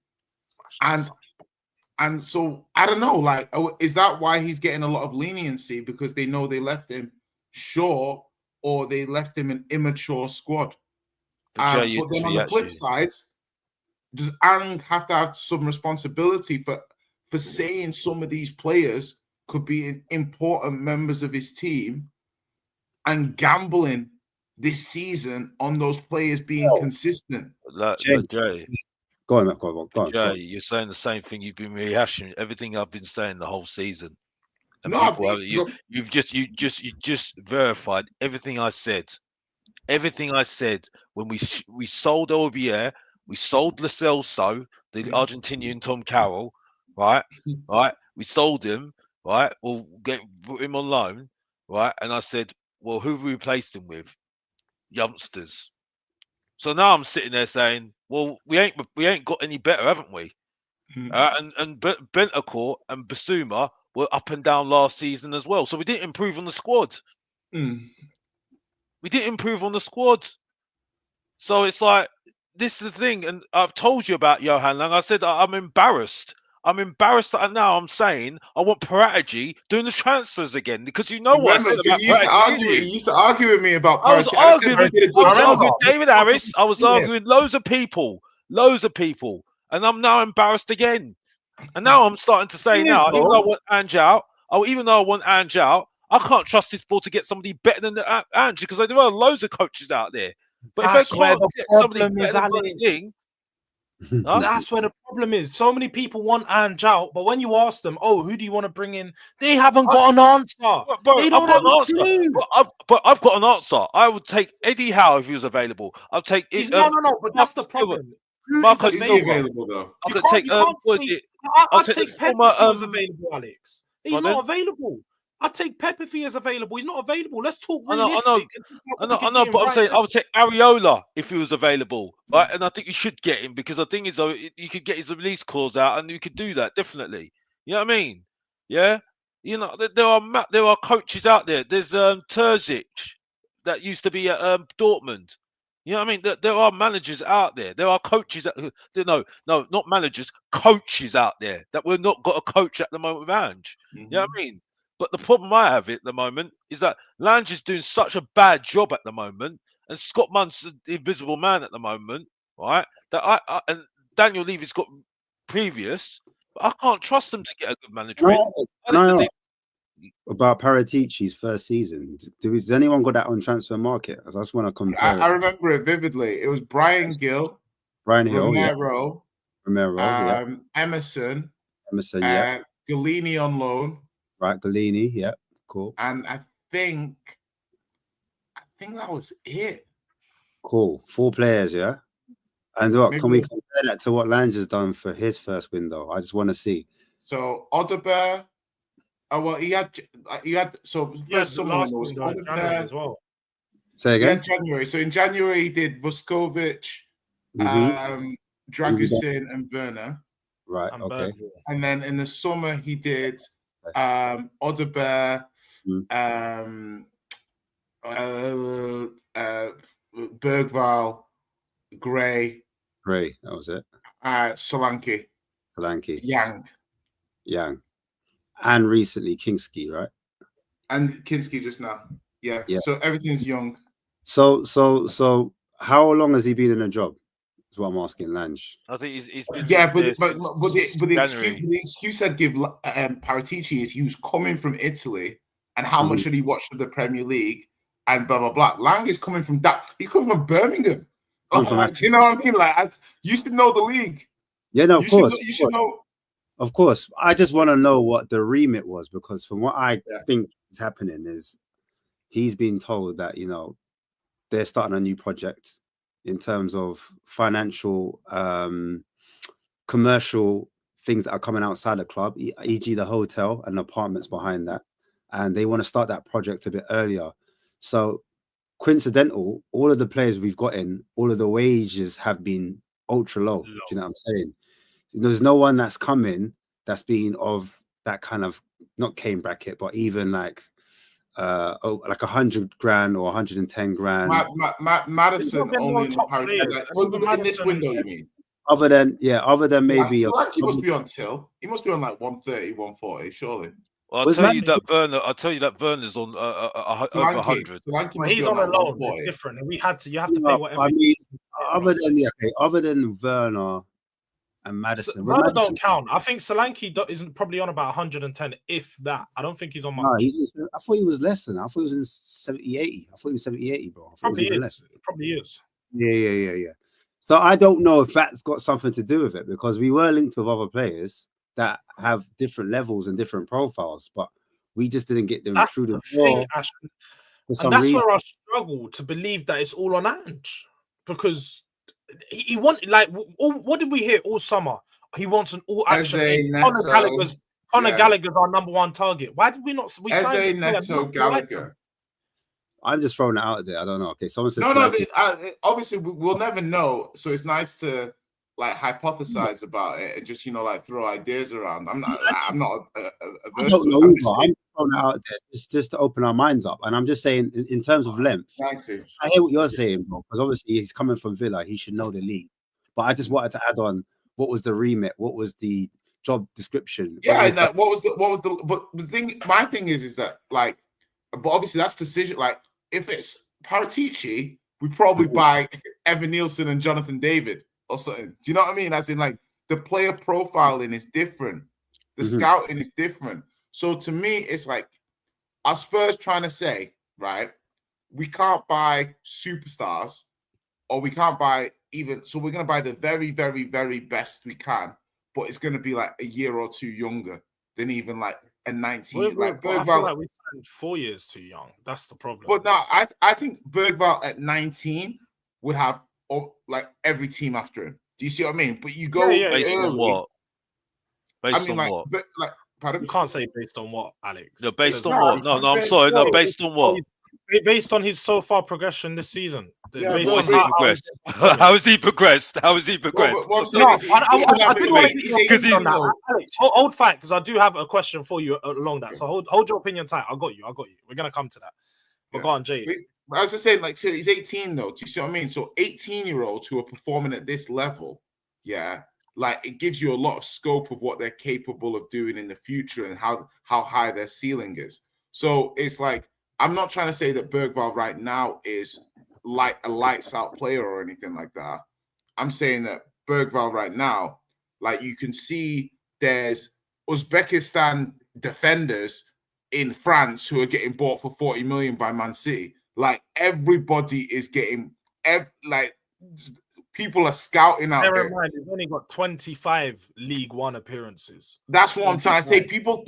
And so, I don't know, like, is that why he's getting a lot of leniency? Because they know they left him short, or they left him an immature squad? But then on the flip side, does Ang have to have some responsibility for saying some of these players could be important members of his team and gambling this season on those players being consistent? Jay, go on. Jay, you're saying the same thing. You've been rehashing everything I've been saying the whole season. And you've just verified everything I said. Everything I said when we sold Obier, we sold Lo Celso, the Argentinian Tom Carroll, right? We sold him, right? We'll put him on loan, right? And I said, well, who have we replaced him with? Youngsters. So now I'm sitting there saying, well, we ain't got any better, haven't we? And Bentancur and Basuma were up and down last season as well. So we didn't improve on the squad. We didn't improve on the squad. So it's like, this is the thing. And I've told you about Johan Lang. I said I'm embarrassed. I'm embarrassed that now I'm saying I want Paratici doing the transfers again, because you know what I said about you used to argue with me about Paratici. I was arguing with David Harris. I was arguing with loads of people. And I'm now embarrassed again. And now I'm starting to say even though I want Ange out, I can't trust this ball to get somebody better than Ange, because there are loads of coaches out there. But that's if I can't get somebody better than that's where the problem is. So many people want Ange out, but when you ask them, who do you want to bring in? They haven't got an answer. They don't have an answer. But I've got an answer. I would take Eddie Howe if he was available. I'll take no, but that's the problem. Marcos Is he Silva. available though? I could take what is it? I'll take Pep if he was available, Alex. He's Pardon? not available. I'll take Pep if he is available. He's not available. Let's talk I know, realistic. I know, but I'm saying I would take Areola if he was available, right? And I think you should get him because the thing is, though, you could get his release clause out, and you could do that definitely. You know what I mean? Yeah. You know, there are coaches out there. There's Terzic that used to be at Dortmund. You know what I mean? There are managers out there. There are coaches no, not managers, coaches out there that we've not got a coach at the moment with Ange. You know what I mean? But the problem I have at the moment is that Lange is doing such a bad job at the moment, and Scott Munn's the invisible man at the moment, right? That I and Daniel Levy's got previous, but I can't trust them to get a good manager. About Paratici's first season. Has anyone got that on transfer market? I just want to compare. I remember it vividly. It was Brian Gill, Romero, Emerson, yeah, Galini on loan. Right, Galini, yeah, cool. And I think that was it. Cool, 4 players, yeah. And what can we compare that to what Lange has done for his first window? I just want to see. So Odebear. Oh well, he had so first summer was January as well. Say again. Yeah, January. So in January he did Vuskovic, Dragusin, and Werner. Right. Okay. And then in the summer he did Odebear, Bergval, Gray. That was it. Solanke. Yang. And recently Kinski, right? And Kinski just now. Yeah. So everything's young. So how long has he been in a job? Is what I'm asking Lange. I think he's been the excuse I'd give Paratici is he was coming from Italy, and how much had he watched of the Premier League and blah blah blah. Lang is coming from that. He's coming from Birmingham. You know what I mean? Like you should know the league. Yeah, no, of course. You should know. Of course. I just want to know what the remit was, because from what I think is happening is he's been told that, you know, they're starting a new project in terms of financial, commercial things that are coming outside the club, e.g. the hotel and the apartments behind that. And they want to start that project a bit earlier. So coincidental, all of the players we've got in, all of the wages have been ultra low. Do you know what I'm saying? There's no one that's coming that's been of that kind of, not cane bracket, but even like like 100 grand or 110 grand. Madison only in this window, you mean? Other than maybe so like he must be on till. He must be on like 130, 140, surely. Well, I'll tell you that Werner's on over 100. He's on a loan. It's different. And you have to pay whatever. I mean, other than Werner and Madison. Werner don't count. I think Solanke isn't probably on about 110, if that. I don't think he's on much. No, I thought he was less than that. I thought he was in 70, 80. I thought he was 70, 80, bro. Probably is. Yeah. So I don't know if that's got something to do with it, because we were linked with other players that have different levels and different profiles, but we just didn't get them through the door. And that's where I struggle to believe that it's all on Ange, because he wanted, like, what did we hear all summer? He wants an all-action. Conor Gallagher's our number one target. Why did we not? We signed Neto Gallagher. I'm just throwing it out there. I don't know. Okay, someone says obviously we'll never know. So it's nice to like hypothesize about it and just like throw ideas around. I'm not. I don't know either. I'm throwing it out there just to open our minds up. And I'm just saying, in terms of length, I hear what you're saying, bro. Because obviously he's coming from Villa, he should know the league. But I just wanted to add on, what was the remit? What was the job description? But the thing, my thing is that like, but obviously that's decision. Like, if it's Paratici, we probably buy Evan Nielsen and Jonathan David or something. Do you know what I mean? As in, like, the player profiling is different, the scouting is different. So to me, it's like, are Spurs trying to say, right, we can't buy superstars, or we can't buy even, so we're going to buy the very, very, very best we can, but it's going to be like a year or two younger than even like a 19. Like Bergval, I feel like we signed 4 years too young. That's the problem. But no, I think Bergval at 19 would have like every team after him. Do you see what I mean? But you go Based on early. what? I Based mean, on like, what? but, like, pardon? You can't say based on what, Alex. No, based on No, what? No, I'm I'm saying, sorry. No, bro, based on what? Based on his so far progression this season. Yeah, Based bro, on What has he how progressed? he's performing. How has he progressed? How has he Bro, progressed? but what I'm No, saying is I did want to get your he's opinion on 18 that. though. Alex, hold fine, because I do have a question for you along that. So hold your opinion tight. I got you. We're gonna come to that. But Yeah. go on, Jay. But as I said, like, so he's 18 though. Do you see what I mean? So 18-year-olds who are performing at this level, yeah, like it gives you a lot of scope of what they're capable of doing in the future and how high their ceiling is. So it's like, I'm not trying to say that Bergvall right now is like a lights out player or anything like that. I'm saying that Bergvall right now, like, you can see there's Uzbekistan defenders in France who are getting bought for 40 million by Man City. Like, everybody is getting, like, people are scouting out Bear there. in mind, he's only got 25 League One appearances. That's what I'm trying to say. People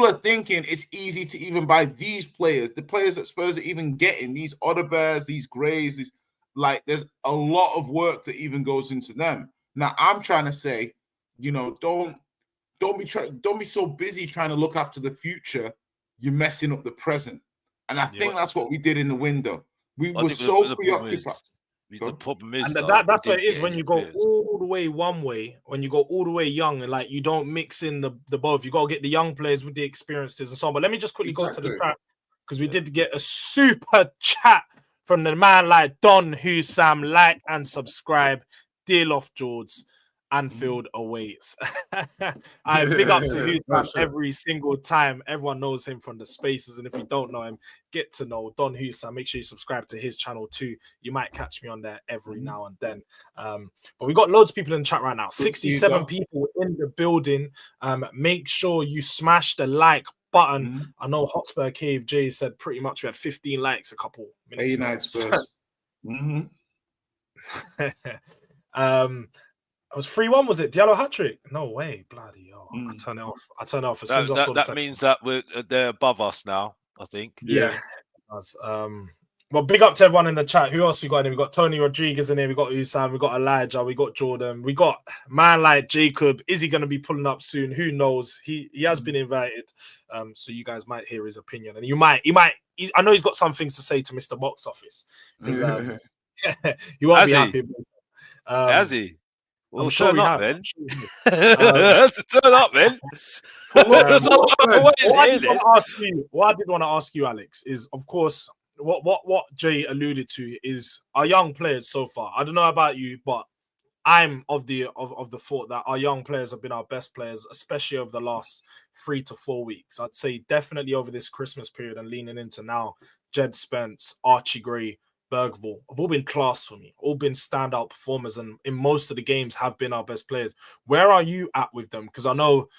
are thinking it's easy to even buy these players. The players that Spurs are even getting, these Odebears, these Greys, these, like, there's a lot of work that even goes into them. Now, I'm trying to say, you know, don't be so busy trying to look after the future, you're messing up the present. And I think that's what we did in the window. We were so preoccupied. The problem is, And though, that's what it is when you go all the way one way, when you go all the way young, and like you don't mix in the both. You got to get the young players with the experiences and so on. But let me just quickly go to the chat, because we did get a super chat from the man like Don Husam. Like and subscribe. Deal off Jords. Anfield awaits. I big up to Husam every single time. Everyone knows him from the spaces, and if you don't know him, get to know Don Husam. Make sure you subscribe to his channel too. You might catch me on there every now and then. But we got loads of people in the chat right now. 67 people in the building. Make sure you smash the like button. I know Hotspur Cave Jay said pretty much we had 15 likes a couple minutes ago. Spurs. It was 3-1, was it? Diallo hat-trick? No way. Bloody hell. I turn it off. As soon as I saw that means that they're above us now, I think. Yeah. Well, big up to everyone in the chat. Who else we got in here? We got Tony Rodriguez in here. We got Usam. We got Elijah. We got Jordan. We got man like Jacob. Is he going to be pulling up soon? Who knows? He has been invited. So you guys might hear his opinion. And I know he's got some things to say to Mr. Box Office. Because he won't be happy. Has he? Well, I'm sure turn we up, have. then. Turn up, then. What I did want to ask you, Alex, is of course what Jay alluded to is our young players so far. I don't know about you, but I'm of the thought that our young players have been our best players, especially over the last 3 to 4 weeks. I'd say definitely over this Christmas period and leaning into now. Jed Spence, Archie Gray, Bergvall have all been class for me, all been standout performers, and in most of the games have been our best players. Where are you at with them? Because I know,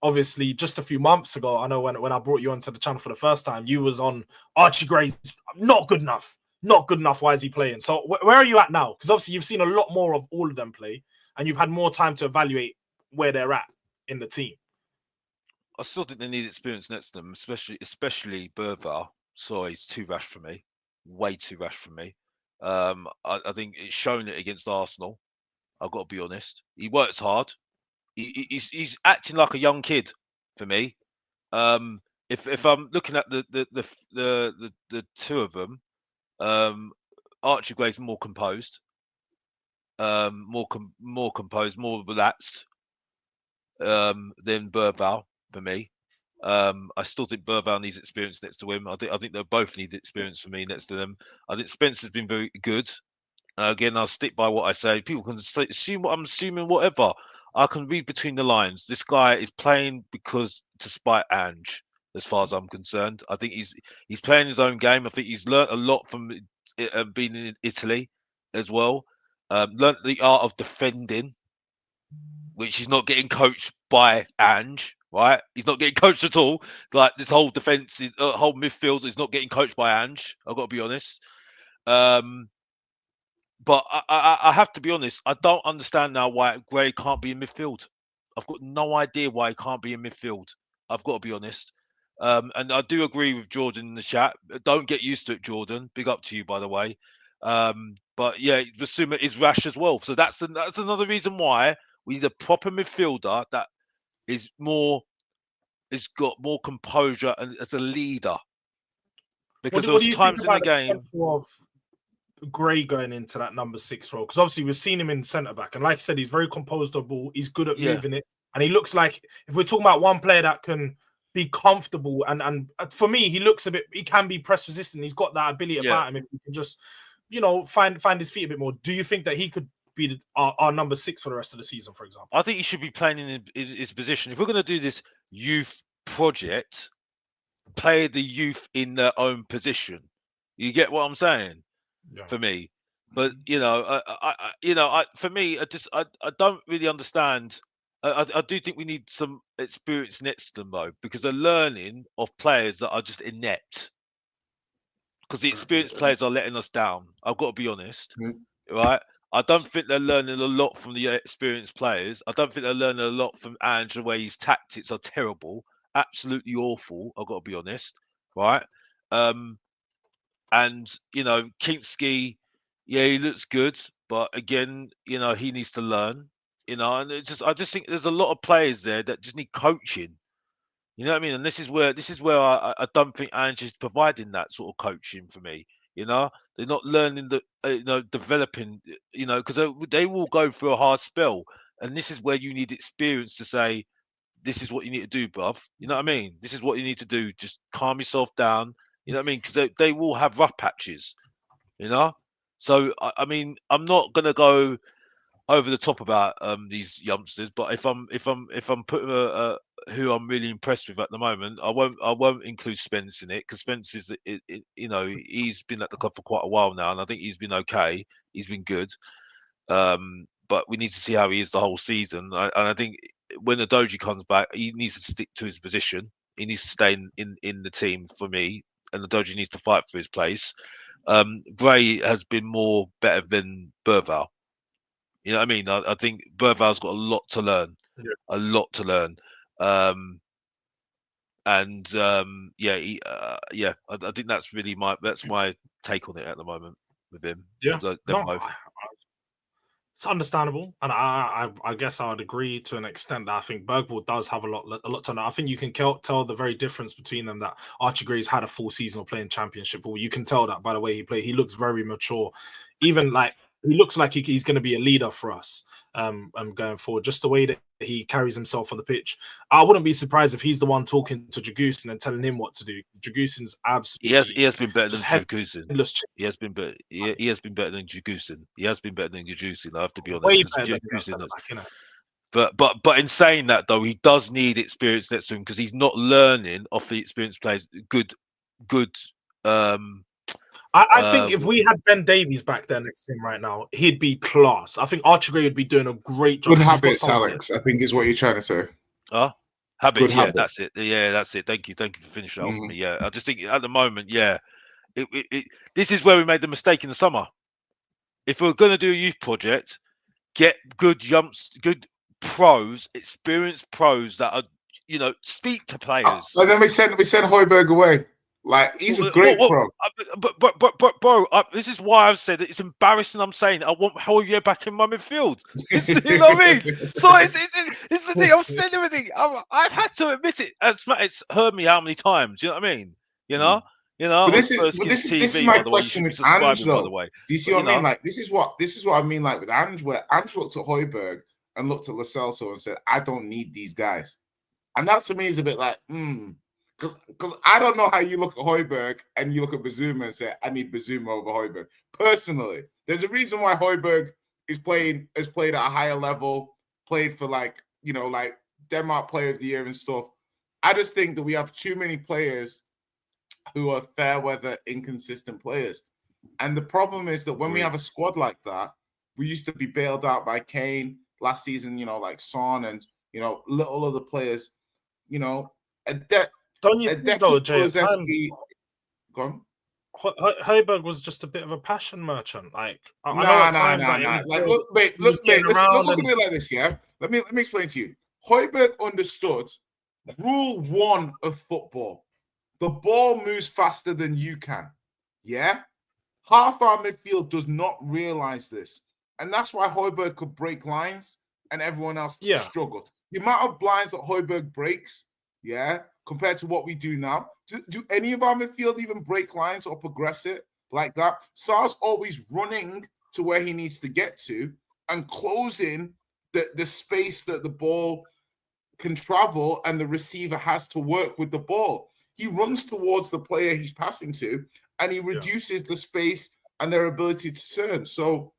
obviously, just a few months ago, I know when I brought you onto the channel for the first time, you was on Archie Gray's not good enough. Not good enough. Why is he playing? So where are you at now? Because obviously you've seen a lot more of all of them play, and you've had more time to evaluate where they're at in the team. I still think they need experience next to them, especially Bergvall. Sorry, he's too rash for me. Way too rash for me. I think it's shown it against Arsenal. I've got to be honest. He works hard. He's acting like a young kid for me. If I'm looking at the two of them, Archie Gray's more composed, more composed, more relaxed than Bergvall for me. I still think Bergvall needs experience next to him. I think they both need experience for me next to them. I think Spence has been very good. Again, I'll stick by what I say. People can assume what I'm assuming, whatever. I can read between the lines. This guy is playing to spite Ange, as far as I'm concerned. I think he's playing his own game. I think he's learnt a lot from being in Italy as well. Learnt the art of defending, which is not getting coached by Ange. Right, he's not getting coached at all. Like this whole defense, whole midfield is not getting coached by Ange. I've got to be honest. But I have to be honest. I don't understand now why Gray can't be in midfield. I've got no idea why he can't be in midfield. I've got to be honest. And I do agree with Jordan in the chat. Don't get used to it, Jordan. Big up to you, by the way. But yeah, Basuma is rash as well. So that's another reason why we need a proper midfielder that is got more composure and as a leader. Because there What do was you think times in the about game of Gray going into that number 6 role? Because obviously we've seen him in centre back, and like I said, he's very composed of ball. He's good at moving it, and he looks like, if we're talking about one player that can be comfortable, and for me, he looks he can be press resistant. He's got that ability about him. If he can just, find his feet a bit more. Do you think that he could be our number 6 for the rest of the season, for example? I think he should be playing in his position. If we're going to do this youth project, play the youth in their own position. You get what I'm saying? Yeah. For me, but for me, I don't really understand. I do think we need some experience next to them though, because they're learning of players that are just inept. Because the experienced players are letting us down. I've got to be honest, right? I don't think they're learning a lot from the experienced players. I don't think they're learning a lot from Ange, the way his tactics are terrible, absolutely awful. I've got to be honest, right? And Kinski, yeah, he looks good, but again, he needs to learn. And I just think there's a lot of players there that just need coaching. You know what I mean? And this is where I don't think Ange is providing that sort of coaching for me. They're not learning developing. Because they will go through a hard spell, and this is where you need experience to say, this is what you need to do, bruv. You know what I mean? This is what you need to do. Just calm yourself down. You know what I mean? Because they will have rough patches. So I mean, I'm not gonna go over the top about these youngsters, but if I'm putting who I'm really impressed with at the moment, I won't include Spence in it, because Spence is he's been at the club for quite a while now, and I think he's been okay. He's been good, but we need to see how he is the whole season. And I think when the Deji comes back, he needs to stick to his position. He needs to stay in the team for me, and the Deji needs to fight for his place. Bray has been more better than Burval. You know what I mean? I think Burval's got a lot to learn. A lot to learn. I think that's really my take on it at the moment with him. Yeah, it's understandable, and I guess I would agree to an extent that I think Bergvall does have a lot to learn. I think you can tell the very difference between them, that Archie Gray's had a full season of playing Championship football. You can tell that by the way he played. He looks very mature, even like. He looks like he's going to be a leader for us going forward. Just the way that he carries himself on the pitch. I wouldn't be surprised if he's the one talking to Jagusin and telling him what to do. Jagusin's absolutely... He has been better than Jagusin. He has been better. He has been better than Jagusin. He has been better than Jagusin. I have to be honest. Way better than But in saying that though, he does need experience next to him, because he's not learning off the experienced players. Good. I think if we had Ben Davies back there next to him right now, he'd be class. I think Archie Gray would be doing a great job. Good habits, Alex, I think is what you're trying to say. Habits, yeah, that's it. Yeah, that's it. Thank you for finishing that off for me. Yeah, I just think at the moment, yeah, this is where we made the mistake in the summer. If we're going to do a youth project, get good pros, experienced pros that are, speak to players. And then we sent Højbjerg away. Like, he's a great pro. But bro, this is why I've said it's embarrassing. I'm saying I want Højbjerg back in my midfield. You know what I mean? So it's the thing. I've said everything. I've had to admit it. It's heard me how many times. You know what I mean? But this is my question with Ange, though. Do you see what I mean? Like, this is what I mean. Like with Ange, where Ange looked at Højbjerg and looked at Lo Celso and said, "I don't need these guys," and that to me is a bit like, Because I don't know how you look at Højbjerg and you look at Basuma and say, I need Basuma over Højbjerg. Personally, there's a reason why Højbjerg has played at a higher level, played for like Denmark Player of the Year and stuff. I just think that we have too many players who are fair weather, inconsistent players. And the problem is that when we have a squad like that, we used to be bailed out by Kane last season, like Son and, little other players, Don't you think though, Jay? Go on. Højbjerg was just a bit of a passion merchant. Like, no. Like, look at it like this, yeah? Let me explain to you. Højbjerg understood rule 1 of football. The ball moves faster than you can. Yeah? half our midfield does not realize this. And that's why Højbjerg could break lines and everyone else struggle. The amount of lines that Højbjerg breaks, compared to what we do now. Do any of our midfield even break lines or progress it like that? Sar's always running to where he needs to get to and closing the space that the ball can travel and the receiver has to work with the ball. He runs towards the player he's passing to and he reduces the space and their ability to turn. So,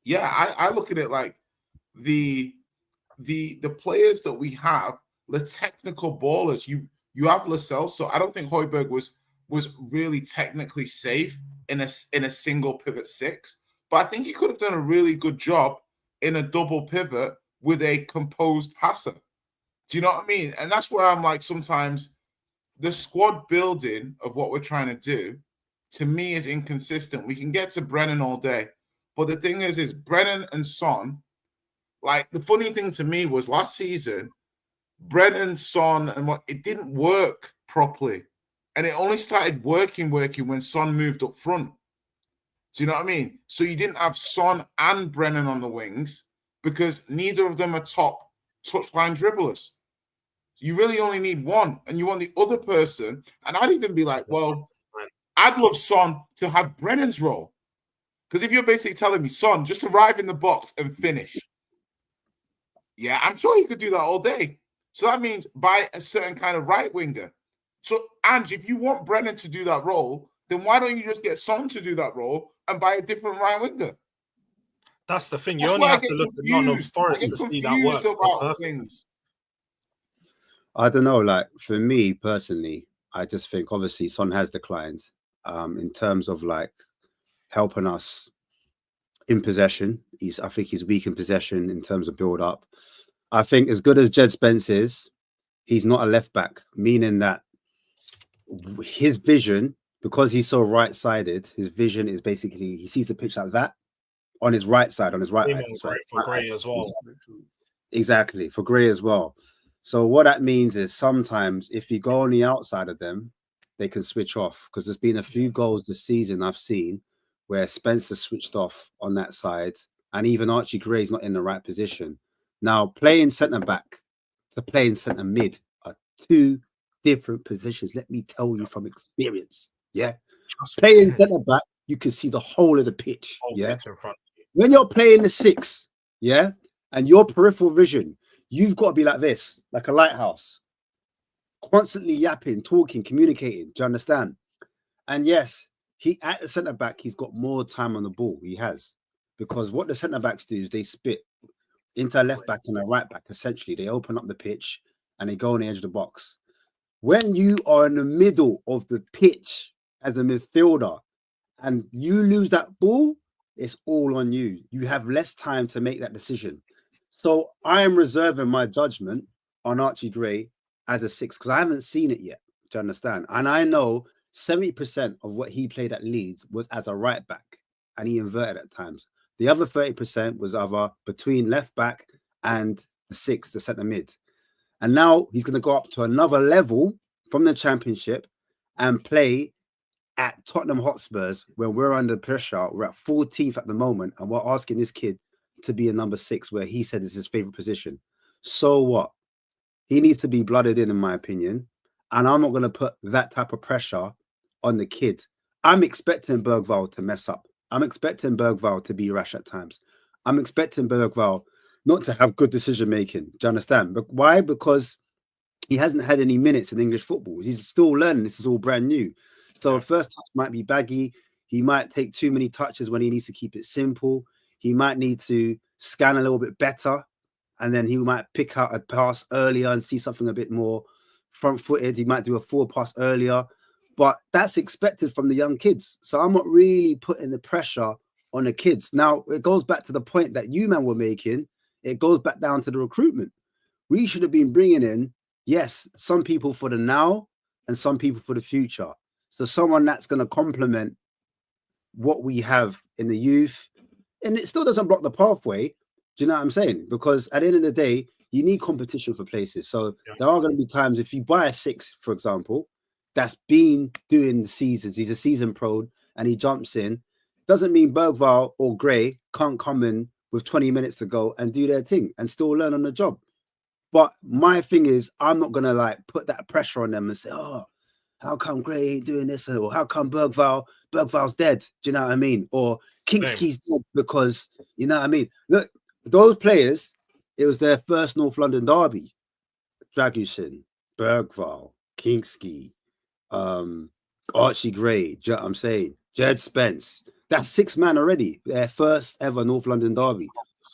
I look at it like the players that we have, the technical ballers, you have Lascelles, so I don't think Højbjerg was really technically safe in a single pivot 6, but I think he could have done a really good job in a double pivot with a composed passer. Do you know what I mean? And that's where I'm like, sometimes the squad building of what we're trying to do, to me, is inconsistent. We can get to Brennan all day, but the thing is Brennan and Son, like, the funny thing to me was last season, Brennan, Son, and it didn't work properly. And it only started working when Son moved up front. Do you know what I mean? So you didn't have Son and Brennan on the wings because neither of them are top touchline dribblers. You really only need one, and you want the other person. And I'd even be like, well, I'd love Son to have Brennan's role. Because if you're basically telling me, Son, just arrive in the box and finish. Yeah, I'm sure he could do that all day. So that means buy a certain kind of right winger. So, Ange, if you want Brennan to do that role, then why don't you just get Son to do that role and buy a different right winger? That's the thing. You only have to look at Nottingham Forest to see that works. About things. I don't know. Like, for me personally, I just think obviously Son has declined in terms of like helping us in possession. I think he's weak in possession in terms of build up. I think as good as Jed Spence is, he's not a left back, meaning that his vision, because he's so right-sided, his vision is basically he sees the pitch like that on his right side, on his right eye. For Gray as well. Exactly, for Gray as well. So what that means is sometimes if you go on the outside of them, they can switch off, because there's been a few goals this season I've seen where Spencer switched off on that side, and even Archie Gray's not in the right position. Now, playing centre-back to playing centre-mid are two different positions. Let me tell you from experience, Playing centre-back, you can see the whole of the pitch, Pitch in front. When you're playing the 6, and your peripheral vision, you've got to be like this, like a lighthouse, constantly yapping, talking, communicating. Do you understand? And yes, he at the centre-back, he's got more time on the ball. He has. Because what the centre-backs do is they spit into a left back and a right back. Essentially, they open up the pitch and they go on the edge of the box. When you are in the middle of the pitch as a midfielder and you lose that ball, it's all on you. You have less time to make that decision. So I am reserving my judgment on Archie Gray as a 6 because I haven't seen it yet. Do you understand? And I know 70% of what he played at Leeds was as a right back, and he inverted at times. The other 30% was either between left back and the 6, the centre mid. And now he's going to go up to another level from the Championship and play at Tottenham Hotspurs when we're under pressure. We're at 14th at the moment, and we're asking this kid to be a number 6 where he said it's his favourite position. So what? He needs to be blooded in my opinion. And I'm not going to put that type of pressure on the kid. I'm expecting Bergvall to mess up. I'm expecting Bergvall to be rash at times. I'm expecting Bergvall not to have good decision making. Do you understand? But why? Because he hasn't had any minutes in English football. He's still learning. This is all brand new. So first touch might be baggy. He might take too many touches when he needs to keep it simple. He might need to scan a little bit better. And then he might pick out a pass earlier and see something a bit more front-footed. He might do a forward pass earlier. But that's expected from the young kids. So I'm not really putting the pressure on the kids. Now, it goes back to the point that you, man, were making. It goes back down to the recruitment. We should have been bringing in, yes, some people for the now and some people for the future. So someone that's going to complement what we have in the youth. And it still doesn't block the pathway. Do you know what I'm saying? Because at the end of the day, you need competition for places. So there are going to be times if you buy a 6, for example, that's been doing the seasons, he's a season pro and he jumps in doesn't mean Bergvall or Gray can't come in with 20 minutes to go and do their thing and still learn on the job. But my thing is, I'm not gonna like put that pressure on them and say, oh, how come Gray ain't doing this? Or how come Bergvall's dead? Do you know what I mean? Or Kingsky's dead because, you know what I mean? Look, those players, it was their first North London derby. Dragusin, Bergvall, Kingsky, Archie Gray, do you know what I'm saying? Jed Spence. That's 6 man already. Their first ever North London derby.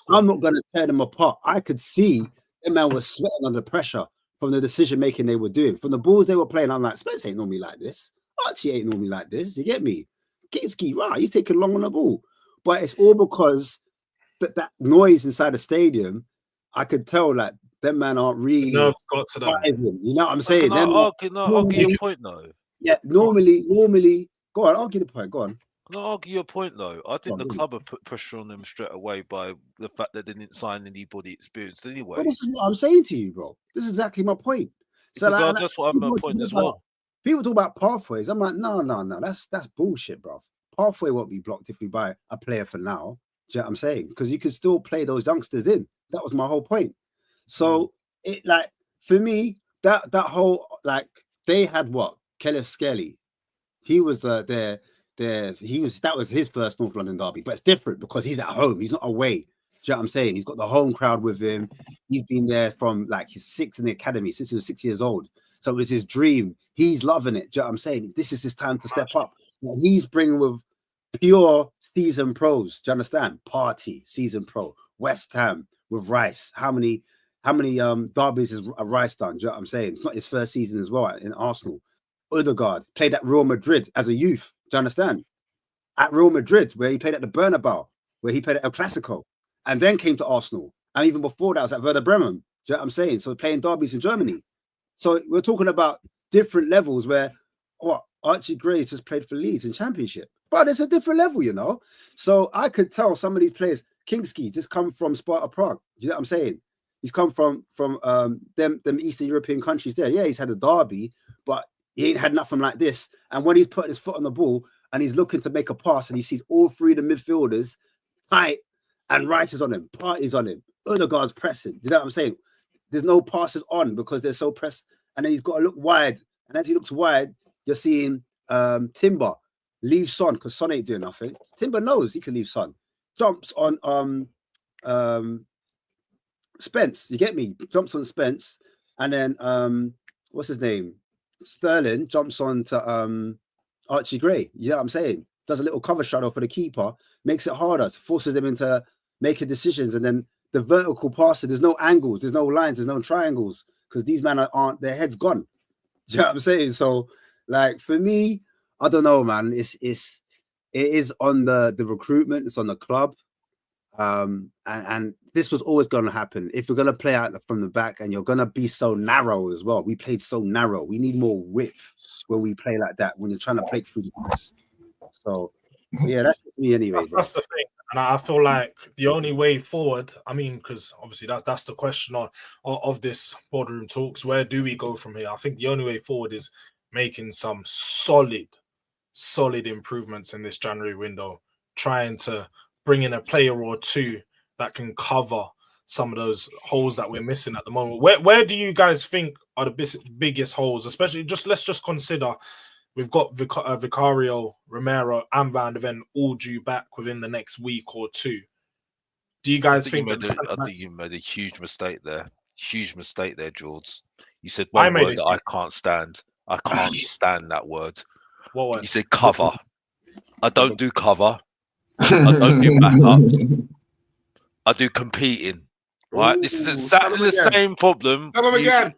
I'm not gonna tear them apart. I could see that man was sweating under pressure from the decision making they were doing, from the balls they were playing. I'm like, Spence ain't normally like this. Archie ain't normally like this. You get me? Kingsky, right? He's taking long on the ball, but it's all because that noise inside the stadium. I could tell that them man aren't really. Nerves got to them. You know what I'm saying? Can I argue your point though? Yeah, normally. Go on, argue the point. Go on. Can I argue your point though? I think the club have put pressure on them straight away by the fact that they didn't sign anybody experienced anyway. Well, this is what I'm saying to you, bro. This is exactly my point. So that's what I'm my point as well. People talk about pathways. I'm like, no. That's bullshit, bro. Pathway won't be blocked if we buy a player for now. Do you know what I'm saying? Because you can still play those youngsters in. That was my whole point. So it like for me, that whole like they had what? Kelly Skelly. He was that was his first North London derby, but it's different because he's at home, he's not away. Do you know what I'm saying? He's got the home crowd with him. He's been there from like he's 6 in the academy since he was 6 years old. So it was his dream. He's loving it. Do you know what I'm saying? This is his time to step up. He's bringing with pure season pros. Do you understand? Party, season pro. West Ham with Rice. How many derbies has Rice done? Do you know what I'm saying? It's not his first season as well in Arsenal. Odegaard played at Real Madrid as a youth. Do you understand? At Real Madrid, where he played at the Bernabeu, where he played at El Clasico, and then came to Arsenal. And even before that, was at Werder Bremen. Do you know what I'm saying? So playing derbies in Germany. So we're talking about different levels where Archie Gray just played for Leeds in Championship. But it's a different level, you know. So I could tell some of these players, Kingsky just come from Sparta Prague. Do you know what I'm saying? He's come from them Eastern European countries there. Yeah, he's had a derby, but he ain't had nothing like this. And when he's putting his foot on the ball and he's looking to make a pass and he sees all 3 of the midfielders tight and Rice is on him, Party's on him, Odegaard's pressing. Do you know what I'm saying? There's no passes on because they're so pressed. And then he's got to look wide. And as he looks wide, you're seeing Timber leave Son because Son ain't doing nothing. Timber knows he can leave Son. Jumps on Spence. You get me? Jumps on Spence. And then what's his name? Sterling jumps on to Archie Gray. You know what I'm saying? Does a little cover shadow for the keeper, makes it harder, forces them into making decisions. And then the vertical passer, there's no angles, there's no lines, there's no triangles because these men aren't, their head's gone. Do you know what I'm saying? So, like, for me, I don't know, man. It is on the recruitment, it's on the club. And this was always going to happen. If you're going to play out from the back and you're going to be so narrow as well, we played so narrow. We need more width when we play like that, when you're trying to break through the press. So, yeah, that's me anyway. That's the thing. And I feel like the only way forward, I mean, because obviously that's the question of this boardroom talks. Where do we go from here? I think the only way forward is making some solid improvements in this January window, trying to bring in a player or two that can cover some of those holes that we're missing at the moment. Where do you guys think are the biggest holes? Especially, let's just consider we've got Vicario, Romero, and Van de Ven all due back within the next week or two. Do you guys think that? I think you made a huge mistake there. Huge mistake there, Jords. You said one word that I can't stand. I can't stand that word. What word? You said cover. I don't do cover. I don't do backups. I do competing. Right? Ooh, this is exactly the same problem. Tell him again.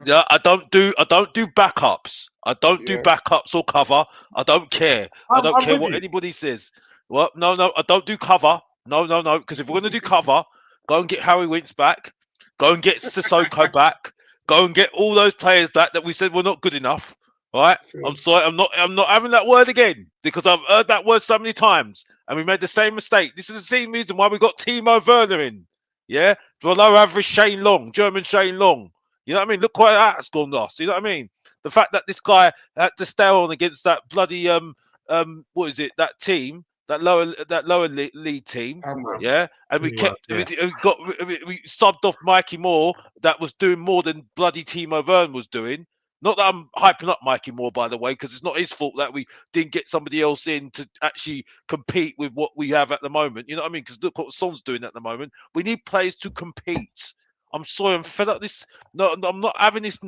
Yeah, I don't do backups. I don't do backups or cover. I don't care. I don't care what anybody says. Well, no, I don't do cover. No. Because if we're going to do cover, go and get Harry Winks back. Go and get Sissoko back. Go and get all those players back that we said were not good enough. Right? True. I'm sorry. I'm not having that word again because I've heard that word so many times and we made the same mistake. This is the same reason why we got Timo Werner in. Yeah, below average Shane Long, German Shane Long. You know what I mean? Look where that's gone lost. You know what I mean? The fact that this guy had to stay on against that bloody what is it? That team that lower league team, yeah, and we we subbed off Mikey Moore that was doing more than bloody Timo Werner was doing. Not that I'm hyping up Mikey Moore, by the way, because it's not his fault that we didn't get somebody else in to actually compete with what we have at the moment. You know what I mean? Because look what Son's doing at the moment. We need players to compete. I'm sorry, I'm fed up this. No, I'm not having this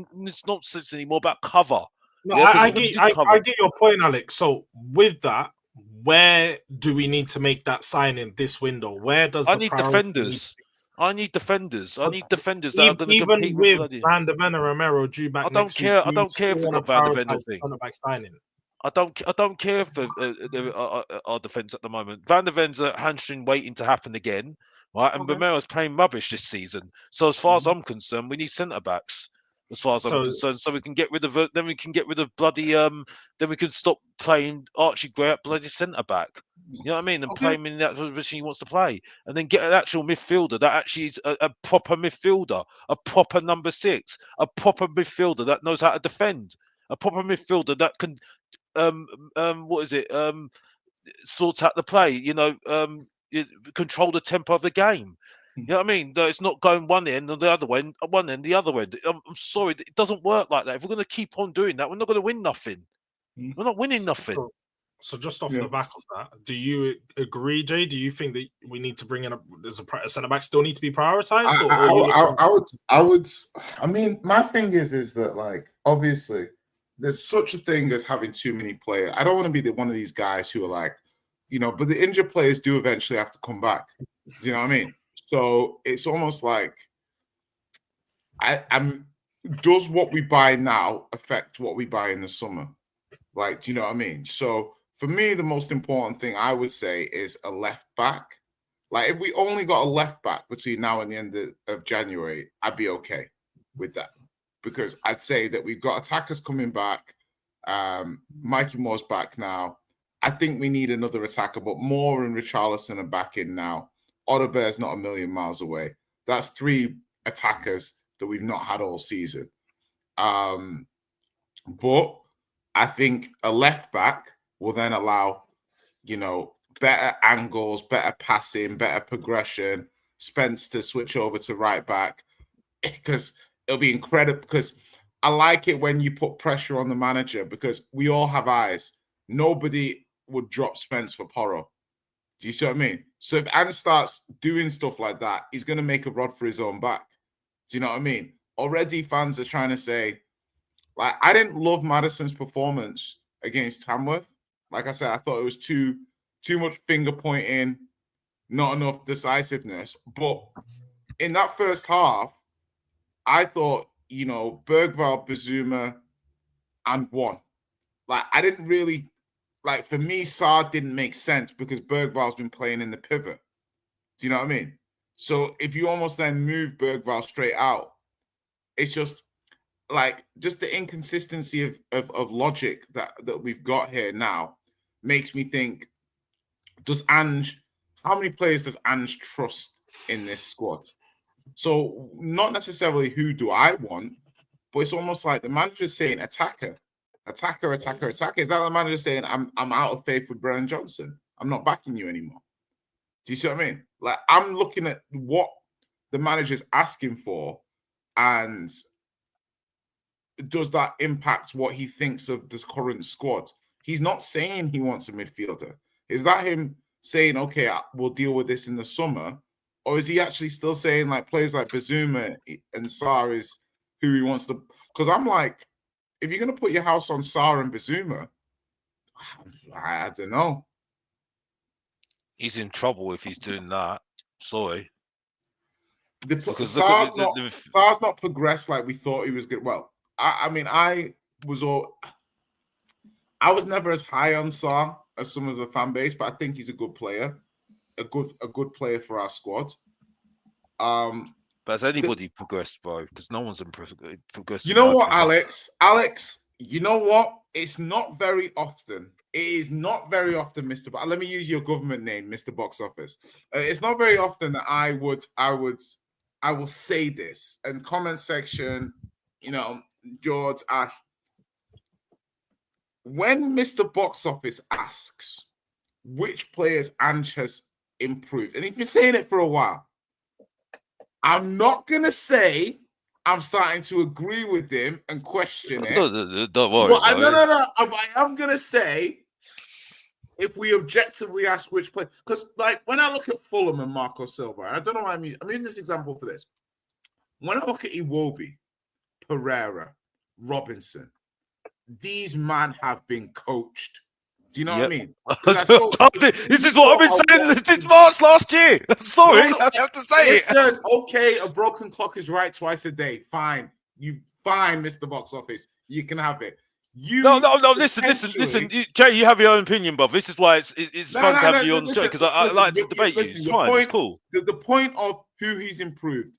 nonsense anymore about cover. No, yeah, I get your point, Alex. So with that, where do we need to make that signing this window? Where does I need defenders? I need defenders. I need defenders that are going to even compete with bloody. Van de Ven and Romero due back next week. I don't care if we've got Van de Ven or thing. Back signing. I don't care for our defence at the moment. Van de Ven's a hamstring waiting to happen again, right? And Romero's playing rubbish this season. So as far as I'm concerned, we need centre backs. As far as I'm concerned, so we can get rid of then we can get rid of bloody then we can stop playing Archie Gray at bloody centre back. You know what I mean? And play him in that position he wants to play, and then get an actual midfielder that actually is a proper midfielder, a proper number 6, a proper midfielder that knows how to defend, a proper midfielder that can sorts out the play. You know, control the tempo of the game. You know what I mean? It's not going one end and the other end, one end, the other end. I'm sorry, it doesn't work like that. If we're going to keep on doing that, we're not going to win nothing. We're not winning nothing. So just off the back of that, do you agree, Jay? Do you think that we need to bring in a centre back still need to be prioritized? I would. I mean, my thing is that, like, obviously there's such a thing as having too many players. I don't want to be one of these guys who are like, you know, but the injured players do eventually have to come back. Do you know what I mean? So it's almost like does what we buy now affect what we buy in the summer? Like, do you know what I mean? So for me, the most important thing I would say is a left back. Like, if we only got a left back between now and the end of January, I'd be okay with that. Because I'd say that we've got attackers coming back. Mikey Moore's back now. I think we need another attacker, but Moore and Richarlison are back in now. Odebear's not a million miles away. That's 3 attackers that we've not had all season. But I think a left back will then allow, you know, better angles, better passing, better progression. Spence to switch over to right back, because it'll be incredible. Because I like it when you put pressure on the manager, because we all have eyes. Nobody would drop Spence for Porro. Do you see what I mean? So if Ant starts doing stuff like that, he's going to make a rod for his own back. Do you know what I mean? Already fans are trying to say, like, I didn't love Maddison's performance against Tamworth. Like I said, I thought it was too much finger pointing, not enough decisiveness. But in that first half, I thought, you know, Bergvall, Bazuma, and one. Like, I didn't really... Like, for me, Saad didn't make sense because Bergvall's been playing in the pivot. Do you know what I mean? So if you almost then move Bergvall straight out, it's just like the inconsistency of logic that we've got here now makes me think, how many players does Ange trust in this squad? So not necessarily who do I want, but it's almost like the manager's saying attacker. Is that the manager saying, I'm out of faith with Brennan Johnson? I'm not backing you anymore. Do you see what I mean? Like, I'm looking at what the manager's asking for, and does that impact what he thinks of the current squad? He's not saying he wants a midfielder. Is that him saying, okay, we'll deal with this in the summer? Or is he actually still saying, like, players like Bazuma and Sarr is who he wants to... Because I'm like, if you're going to put your house on Sarr and Bazuma, I don't know. He's in trouble if he's doing that. Sorry. Sarr's not progressed like we thought he was good. Well, I mean, I was never as high on Sarr as some of the fan base, but I think he's a good player, a good player for our squad. But has anybody progressed, bro? Because no one's progressed. You know what, Alex? You know what? It's not very often. It is not very often, Mr. Let me use your government name, Mr. Box Office. It's not very often that I will say this. And comment section, you know, Jords, Ash. When Mr. Box Office asks, which players Ange has improved, and he's been saying it for a while. I'm not gonna say I'm starting to agree with him and question it. Don't worry. Well, no. I am gonna say, if we objectively ask which player, because like when I look at Fulham and Marco Silva, and I don't know why I'm using this example for this. When I look at Iwobi, Pereira, Robinson, these men have been coached. Do you know what I mean? This is what I've been saying since March last year. I'm sorry, I have to say it. Okay, a broken clock is right twice a day. Fine. Fine, Mr. Box Office. You can have it. No. Listen, Jay, you have your own opinion, but this is why it's fun to have you on the show, because I like to debate you. It's fine, it's cool. The point of who he's improved.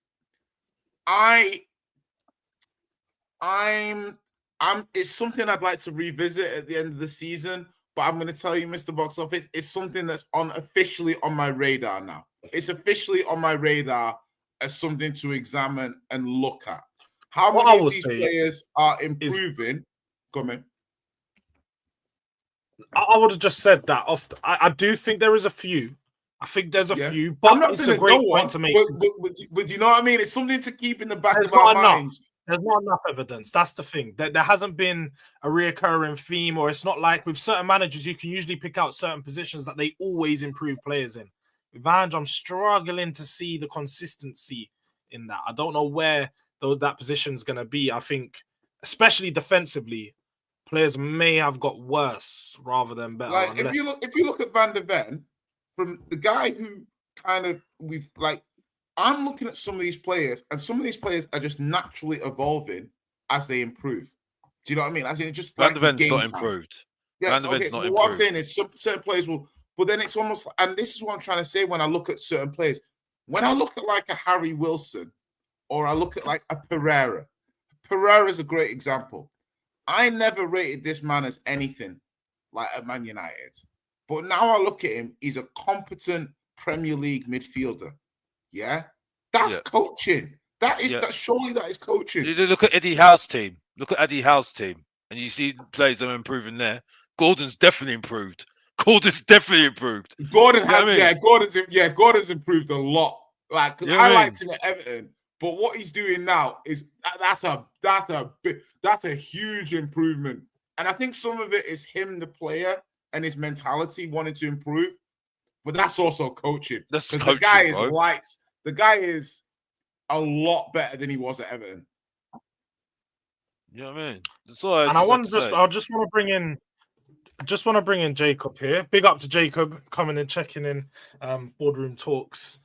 It's something I'd like to revisit at the end of the season. But I'm going to tell you, Mr. Box Office, it's something that's officially on my radar now. It's officially on my radar as something to examine and look at. How many of these players are improving? Go on, man. I would have just said that. I do think there is a few. I think there's a few, but it's a great point to make. But you know what I mean? It's something to keep in the back of our minds. There's not enough evidence. That's the thing. There hasn't been a reoccurring theme, or it's not like with certain managers, you can usually pick out certain positions that they always improve players in. With Ange, I'm struggling to see the consistency in that. I don't know where that position's going to be. I think, especially defensively, players may have got worse rather than better. Like if you look at Van der Ven, from the guy who I'm looking at some of these players, and some of these players are just naturally evolving as they improve. Do you know what I mean? As in, just Van der Ven's not improved. Yeah, Van der Ven's not improved. What I'm saying is, certain players will, but then it's almost, and this is what I'm trying to say when I look at certain players. When I look at like a Harry Wilson, or I look at like a Pereira. Pereira is a great example. I never rated this man as anything like at Man United, but now I look at him, he's a competent Premier League midfielder. Yeah, that's coaching. That is surely that is coaching. You look at Eddie Howe's team. Look at Eddie Howe's team, and you see players that are improving there. Gordon's definitely improved. Gordon's improved a lot. Like, because I liked him at Everton, but what he's doing now is that's a huge improvement. And I think some of it is him, the player, and his mentality wanting to improve. But that's also coaching. That's coaching, the guy is lights. The guy is a lot better than he was at Everton. You know what I mean? I just want to bring in Jacob here. Big up to Jacob coming and checking in. Boardroom Talks.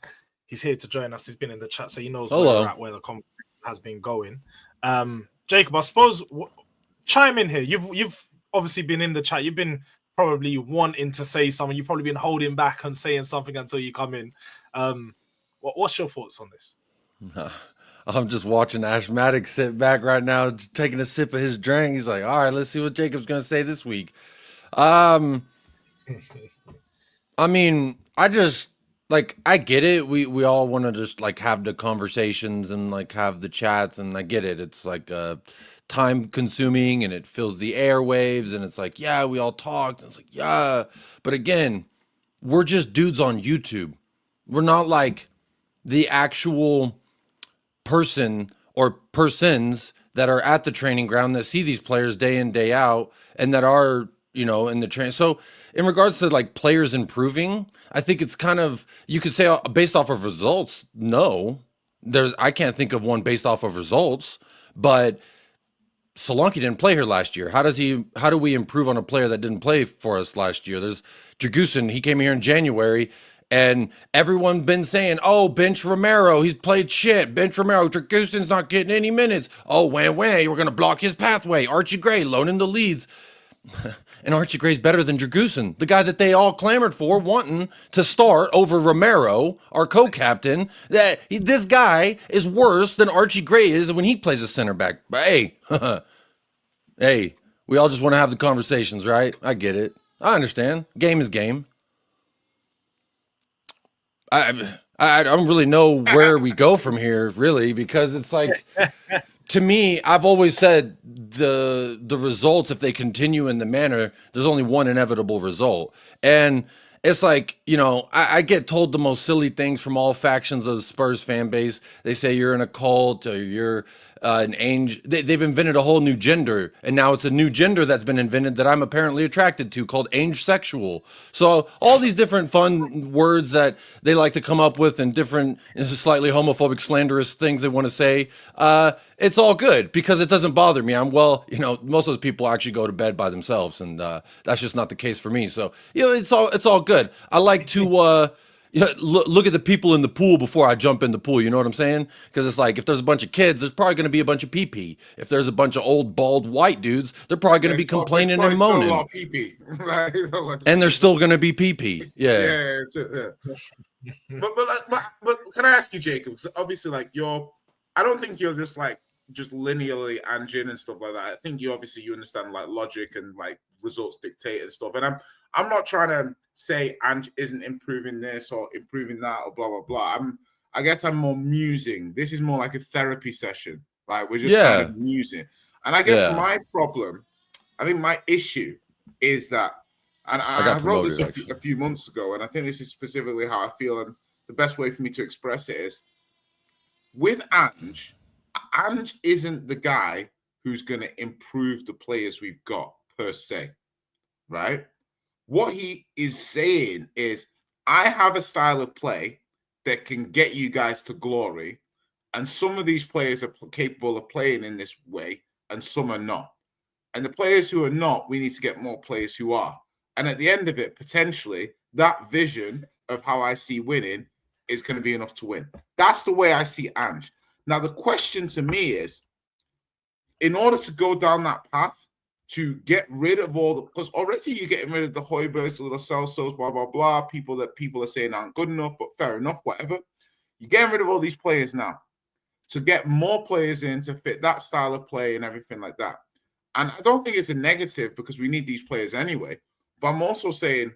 He's here to join us. He's been in the chat, so he knows where the conversation has been going. Jacob, I suppose chime in here. You've obviously been in the chat. You've been probably wanting to say something. You've probably been holding back on saying something until you come in. What's your thoughts on this? I'm just watching Ashmatic sit back right now, taking a sip of his drink. He's like, all right, let's see what Jacob's going to say this week. I mean, I get it. We all want to just like have the conversations and like have the chats, and I get it. It's like time consuming and it fills the airwaves, and it's like, yeah, we all talked. And it's like, yeah. But again, we're just dudes on YouTube. We're not like the actual person or persons that are at the training ground that see these players day in, day out, and that are, in the train. So in regards to like players improving, I think it's kind of, you could say based off of results. No, I can't think of one based off of results, but Solanke didn't play here last year. How do we improve on a player that didn't play for us last year? There's Dragusin. He came here in January, and everyone's been saying, oh, bench Romero. He's played shit. Bench Romero. Dragusin's not getting any minutes. Oh, we're going to block his pathway. Archie Gray loaning the leads. And Archie Gray's better than Dragusin, the guy that they all clamored for, wanting to start over Romero, our co-captain. This guy is worse than Archie Gray is when he plays a center back. But hey, we all just want to have the conversations, right? I get it. I understand. Game is game. I don't really know where we go from here, really, because it's like, to me, I've always said the results, if they continue in the manner, there's only one inevitable result. And it's like, you know, I get told the most silly things from all factions of the Spurs fan base. They say you're in a cult or you're an angel. They've invented a whole new gender, and now it's a new gender that's been invented that I'm apparently attracted to called ange sexual. So all these different fun words that they like to come up with and different slightly homophobic, slanderous things they want to say. It's all good because it doesn't bother me. You know, most of those people actually go to bed by themselves, and that's just not the case for me. So, you know, it's all good. I like to look at the people in the pool before I jump in the pool. You know what I'm saying? Because it's like if there's a bunch of kids, there's probably going to be a bunch of pee-pee. If there's a bunch of old bald white dudes, they're probably going to be complaining and moaning. And there's still going to be pee-pee. Yeah. But can I ask you, Jacob? Because obviously, like I don't think you're just linearly Anjin and stuff like that. I think you understand like logic and like results dictate and stuff. And I'm not trying to say Ange isn't improving this or improving that or blah blah blah. I guess I'm more musing. This is more like a therapy session. Like we're just kind of musing. And I guess my problem, I think my issue is that, and I wrote this a few months ago, and I think this is specifically how I feel, and the best way for me to express it is with Ange isn't the guy who's going to improve the players we've got per se, right? What he is saying is, I have a style of play that can get you guys to glory, and some of these players are capable of playing in this way, and some are not. And the players who are not, we need to get more players who are. And at the end of it, potentially, that vision of how I see winning is going to be enough to win. That's the way I see Ange. Now, the question to me is, in order to go down that path, to get rid of all the, because already you're getting rid of the Hoibergs, the little Celsos, blah, blah, blah, people that people are saying aren't good enough, but fair enough, whatever. You're getting rid of all these players now to get more players in to fit that style of play and everything like that. And I don't think it's a negative because we need these players anyway. But I'm also saying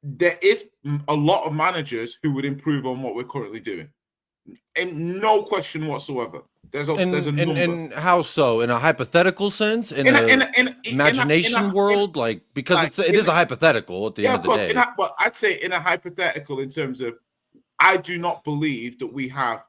there is a lot of managers who would improve on what we're currently doing. And no question whatsoever. There's a number. And how so? In a hypothetical sense? In an imagination world? Because it is a hypothetical at the end of the day. But I'd say in a hypothetical in terms of, I do not believe that we have,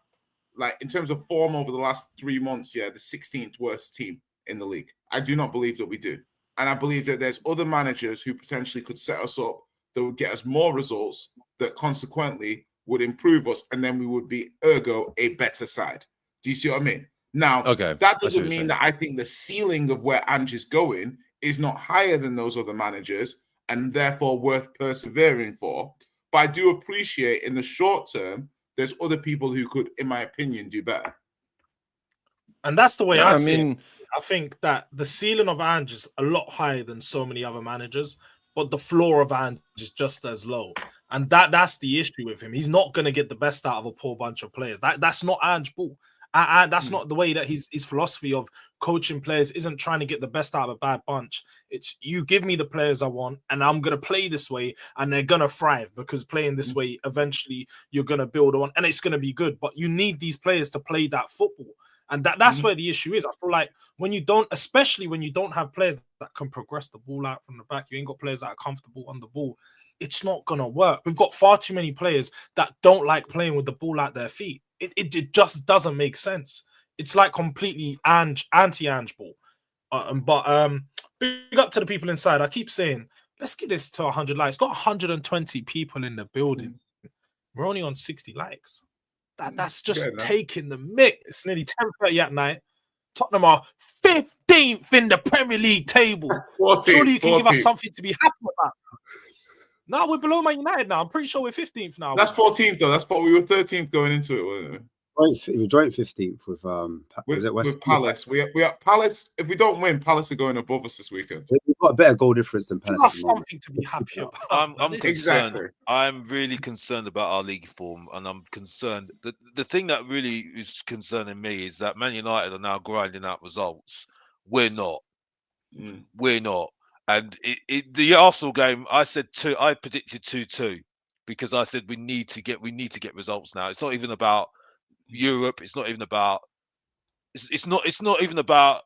like, in terms of form over the last 3 months, the 16th worst team in the league. I do not believe that we do. And I believe that there's other managers who potentially could set us up that would get us more results that consequently would improve us, and then we would be, ergo, a better side. Do you see what I mean? Now, that doesn't mean that I think the ceiling of where Ange is going is not higher than those other managers and therefore worth persevering for. But I do appreciate in the short term, there's other people who could, in my opinion, do better. And that's the way I see it. I think that the ceiling of Ange is a lot higher than so many other managers, but the floor of Ange is just as low. And that's the issue with him. He's not going to get the best out of a poor bunch of players. That's not Ange ball. That's not the way that his philosophy of coaching players isn't trying to get the best out of a bad bunch. It's you give me the players I want, and I'm going to play this way, and they're going to thrive because playing this way, eventually you're going to build on, and it's going to be good. But you need these players to play that football. And that's where the issue is. I feel like especially when you don't have players that can progress the ball out from the back, you ain't got players that are comfortable on the ball, it's not going to work. We've got far too many players that don't like playing with the ball at their feet. It just doesn't make sense. It's like completely anti-Ange ball. Big up to the people inside. I keep saying, let's get this to 100 likes. Got 120 people in the building. We're only on 60 likes. That's just taking the mick. It's nearly 10:30 at night. Tottenham are 15th in the Premier League table. 14, surely you can give us something to be happy about. No, we're below Man United now. I'm pretty sure we're 15th now. That's 14th though. That's what we were 13th going into it, wasn't we? We were joint 15th with Palace. We are Palace. If we don't win, Palace are going above us this weekend. We've got a better goal difference than Palace. That's something to be happy about. I'm concerned. Exactly. I'm really concerned about our league form, and I'm concerned. The thing that really is concerning me is that Man United are now grinding out results. We're not. We're not. And the Arsenal game, I predicted 2-2 because I said we need to get results now. It's not even about Europe. It's not even about. It's not even about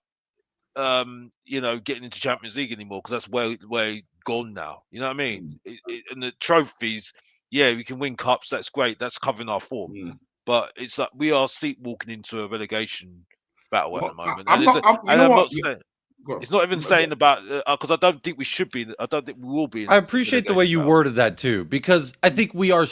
getting into Champions League anymore because that's where he's gone now. You know what I mean? And the trophies, yeah, we can win cups. That's great. That's covering our form. But it's like we are sleepwalking into a relegation battle at the moment. I'm not saying. It's not even saying about because I don't think we should be. I don't think we will be. I appreciate the way you worded that too, because I think we are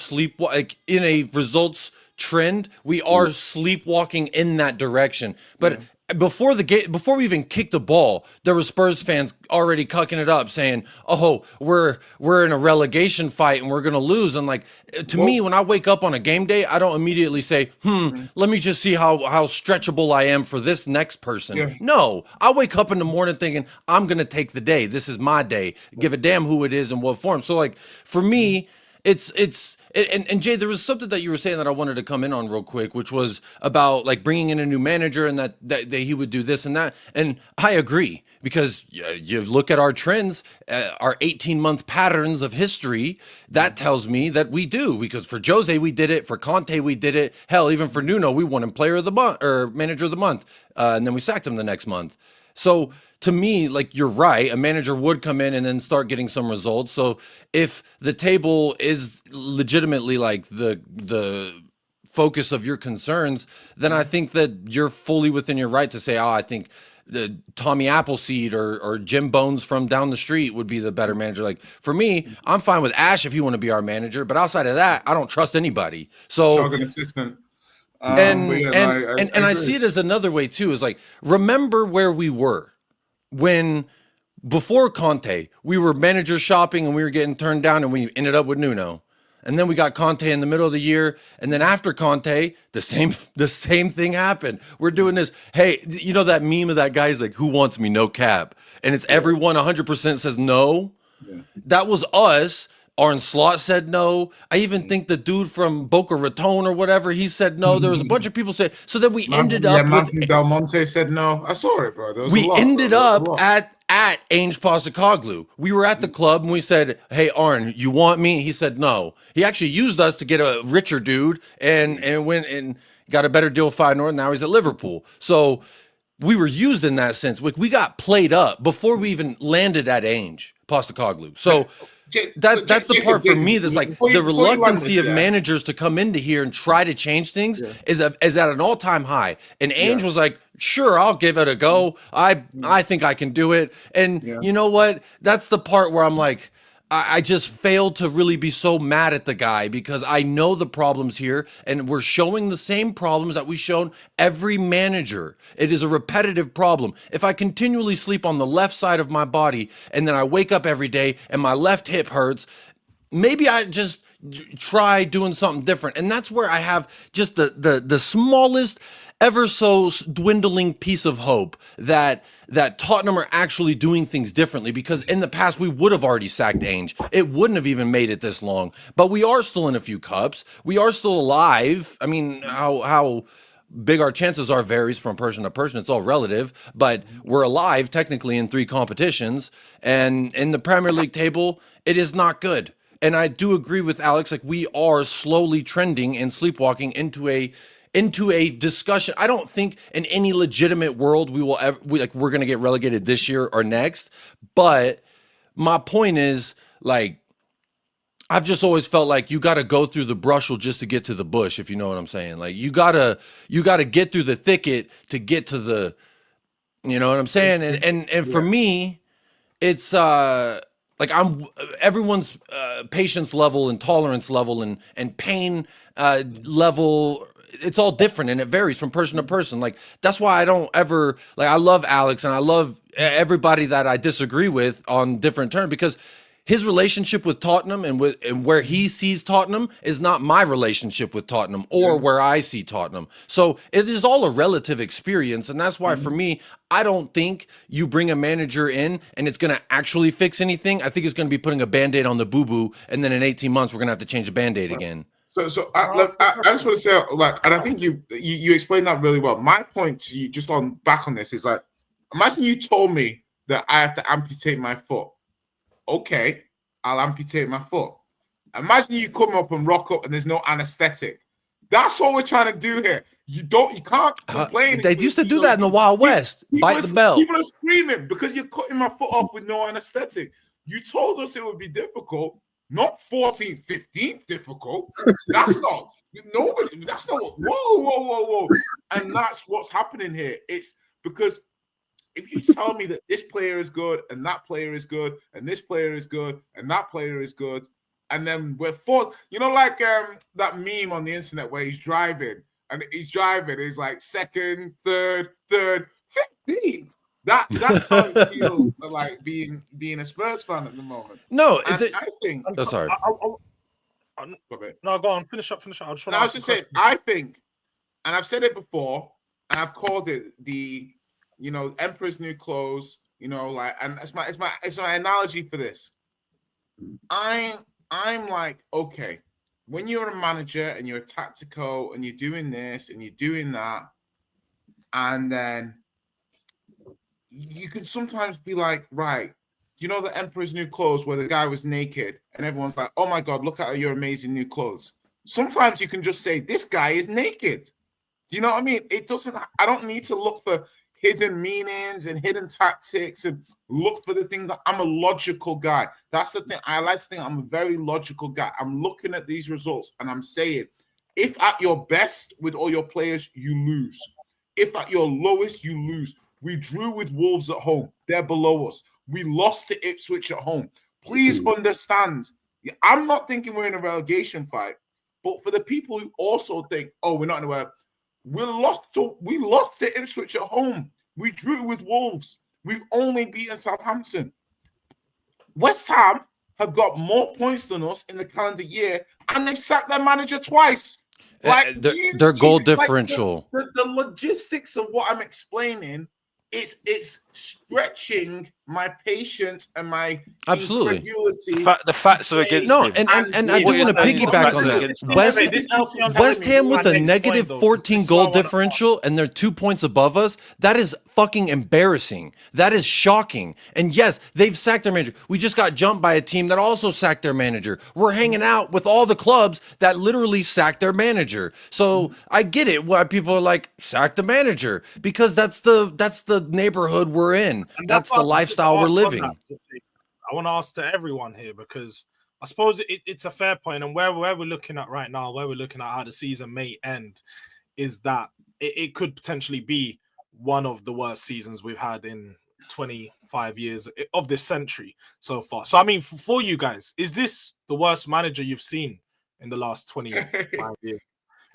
in a results trend. We are sleepwalking in that direction. But before we even kicked the ball, there were Spurs fans already cucking it up, saying, "Oh, we're in a relegation fight and we're gonna lose." And like to me, when I wake up on a game day, I don't immediately say, let me just see how stretchable I am for this next person. Yeah. No, I wake up in the morning thinking I'm gonna take the day. This is my day. Give a damn who it is and what form. So like for me, and Jay, there was something that you were saying that I wanted to come in on real quick, which was about like bringing in a new manager and that he would do this and that. And I agree, because you look at our trends, our 18-month patterns of history, that tells me that we do, because for Jose, we did it. For Conte, we did it. Hell, even for Nuno, we won him player of the month or manager of the month. And then we sacked him the next month. So to me, like, you're right, a manager would come in and then start getting some results. So if the table is legitimately like the focus of your concerns, then I think that you're fully within your right to say, I think the Tommy Appleseed or Jim Bones from down the street would be the better manager. Like for me, I'm fine with Ash if you want to be our manager, but outside of that, I don't trust anybody. So an assistant. I see it as another way too, is like, remember where we were when before Conte, we were manager shopping and we were getting turned down and we ended up with Nuno. And then we got Conte in the middle of the year. And then after Conte, the same thing happened. We're doing this. Hey, you know that meme of that guy? He's like, who wants me? No cap. And it's everyone 100% says no. Yeah. That was us. Arne Slot said no. I even think the dude from Boca Raton or whatever, he said no. There was a bunch of people said. So then we ended up with Matthew Del Monte said no. I saw it, bro. We ended up at Ainge Postecoglou. We were at the club and we said, "Hey, Arne, you want me?" He said no. He actually used us to get a richer dude and went and got a better deal with Feyenoord. Now he's at Liverpool. So we were used in that sense. We got played up before we even landed at Ainge Postecoglou. So that's the part for me that's like the reluctancy of managers to come into here and try to change things is at an all-time high. And Ainge was like, sure, I'll give it a go. I think I can do it. And you know what? That's the part where I'm like, I just failed to really be so mad at the guy, because I know the problems here and we're showing the same problems that we've shown every manager. It is a repetitive problem. If I continually sleep on the left side of my body and then I wake up every day and my left hip hurts, maybe I just try doing something different. And that's where I have just the smallest ever so dwindling piece of hope that Tottenham are actually doing things differently, because in the past we would have already sacked Ainge. It wouldn't have even made it this long. But we are still in a few cups. We are still alive. I mean, how big our chances are varies from person to person. It's all relative, but we're alive technically in 3 competitions. And in the Premier League table, it is not good. And I do agree with Alex, like, we are slowly trending and sleepwalking into a discussion. I don't think in any legitimate world we're going to get relegated this year or next. But my point is, like, I've just always felt like you got to go through the brush just to get to the bush, if you know what I'm saying. Like, you gotta get through the thicket to get to the, you know what I'm saying? And for me, it's like everyone's patience level and tolerance level and pain level, it's all different and it varies from person to person. Like, that's why I don't ever, like, I love Alex and I love everybody that I disagree with on different terms, because his relationship with Tottenham and where he sees Tottenham is not my relationship with Tottenham or where I see Tottenham. So it is all a relative experience. And that's why for me, I don't think you bring a manager in and it's going to actually fix anything. I think it's going to be putting a Band-Aid on the boo-boo. And then in 18 months, we're going to have to change the Band-Aid again. So I just want to say, like, and I think you explained that really well. My point to you, just back on this, is like, imagine you told me that I have to amputate my foot. Okay, I'll amputate my foot. Imagine you come up and rock up and there's no anesthetic. That's what we're trying to do here. You can't complain. They used to do that in the Wild West. Bite the belt. People are screaming because you're cutting my foot off with no anesthetic. You told us it would be difficult, not 14th, 15th difficult. That's not. Nobody. That's not. Whoa. And that's what's happening here. It's because if you tell me that this player is good and that player is good and this player is good and that player is good, and then we're fourth, like that meme on the internet where he's driving and he's like second, third, 15th. That's how it feels like being a Spurs fan at the moment. No, I think. Oh, sorry. No, go on. Finish up. I was just saying. I think, and I've said it before, and I've called it the, Emperor's New Clothes. And it's my analogy for this. I'm like, okay, when you're a manager and you're a tactical and you're doing this and you're doing that, and then you can sometimes be like, right, the Emperor's New Clothes where the guy was naked and everyone's like, oh my God, look at your amazing new clothes. Sometimes you can just say, this guy is naked. Do you know what I mean? I don't need to look for hidden meanings and hidden tactics and look for the thing that I'm a logical guy. That's the thing. I like to think I'm a very logical guy. I'm looking at these results and I'm saying, if at your best with all your players, you lose. If at your lowest, you lose. We drew with Wolves at home. They're below us. We lost to Ipswich at home. Please understand. I'm not thinking we're in a relegation fight, but for the people who also think, oh, we're not in a we lost to Ipswich at home. We drew with Wolves. We've only beaten Southampton. West Ham have got more points than us in the calendar year, and they've sacked their manager twice. Like their goal differential. The logistics of what I'm explaining, it's stretching my patience and my incredulity. The facts are against him. And I do want to piggyback on that. West Ham with a negative 14 goal differential and they're 2 points above us. That is fucking embarrassing. That is shocking. And yes, they've sacked their manager. We just got jumped by a team that also sacked their manager. We're hanging out with all the clubs that literally sacked their manager. So I get it why people are like, sack the manager, because that's the neighborhood we're in. That's the lifestyle we're living. I want to ask to everyone here, because I suppose it's a fair point, and where we're looking at right now, where we're looking at how the season may end, is that it could potentially be one of the worst seasons we've had in 25 years of this century so far. So, I mean, for you guys, is this the worst manager you've seen in the last 25 years?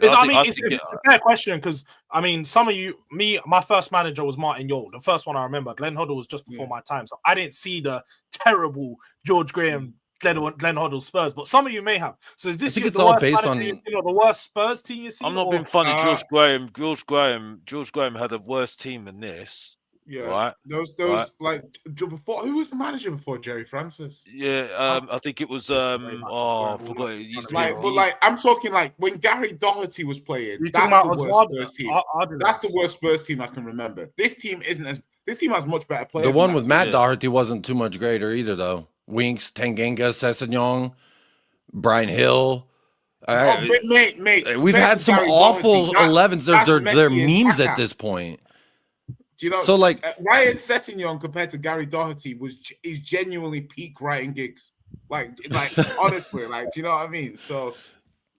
It's a fair question, because I mean, some of you, my first manager was Martin Yole, the first one I remember. Glenn Hoddle was just before my time, so I didn't see the terrible George Graham, Glenn Hoddle Spurs, but some of you may have. So is this the worst based on the worst Spurs team you've seen? I'm not being funny. George Graham had a worse team than this. Yeah, right. Those like before. Who was the manager before Jerry Francis? Yeah, I think it was. I forgot. I'm talking like when Gary Doherty was playing. That's the worst Spurs team. That's the worst Spurs team I can remember. This team isn't as. This team has much better players. The one with Matt Doherty wasn't too much greater either, though. Winks, Tanganga, Sessegnon, Brian Hill. Mate, we've had some awful 11s. They're memes at this point. Do you know? So like Ryan Sessegnon compared to Gary Doherty is genuinely peak Ryan Giggs. Like honestly, like, do you know what I mean? So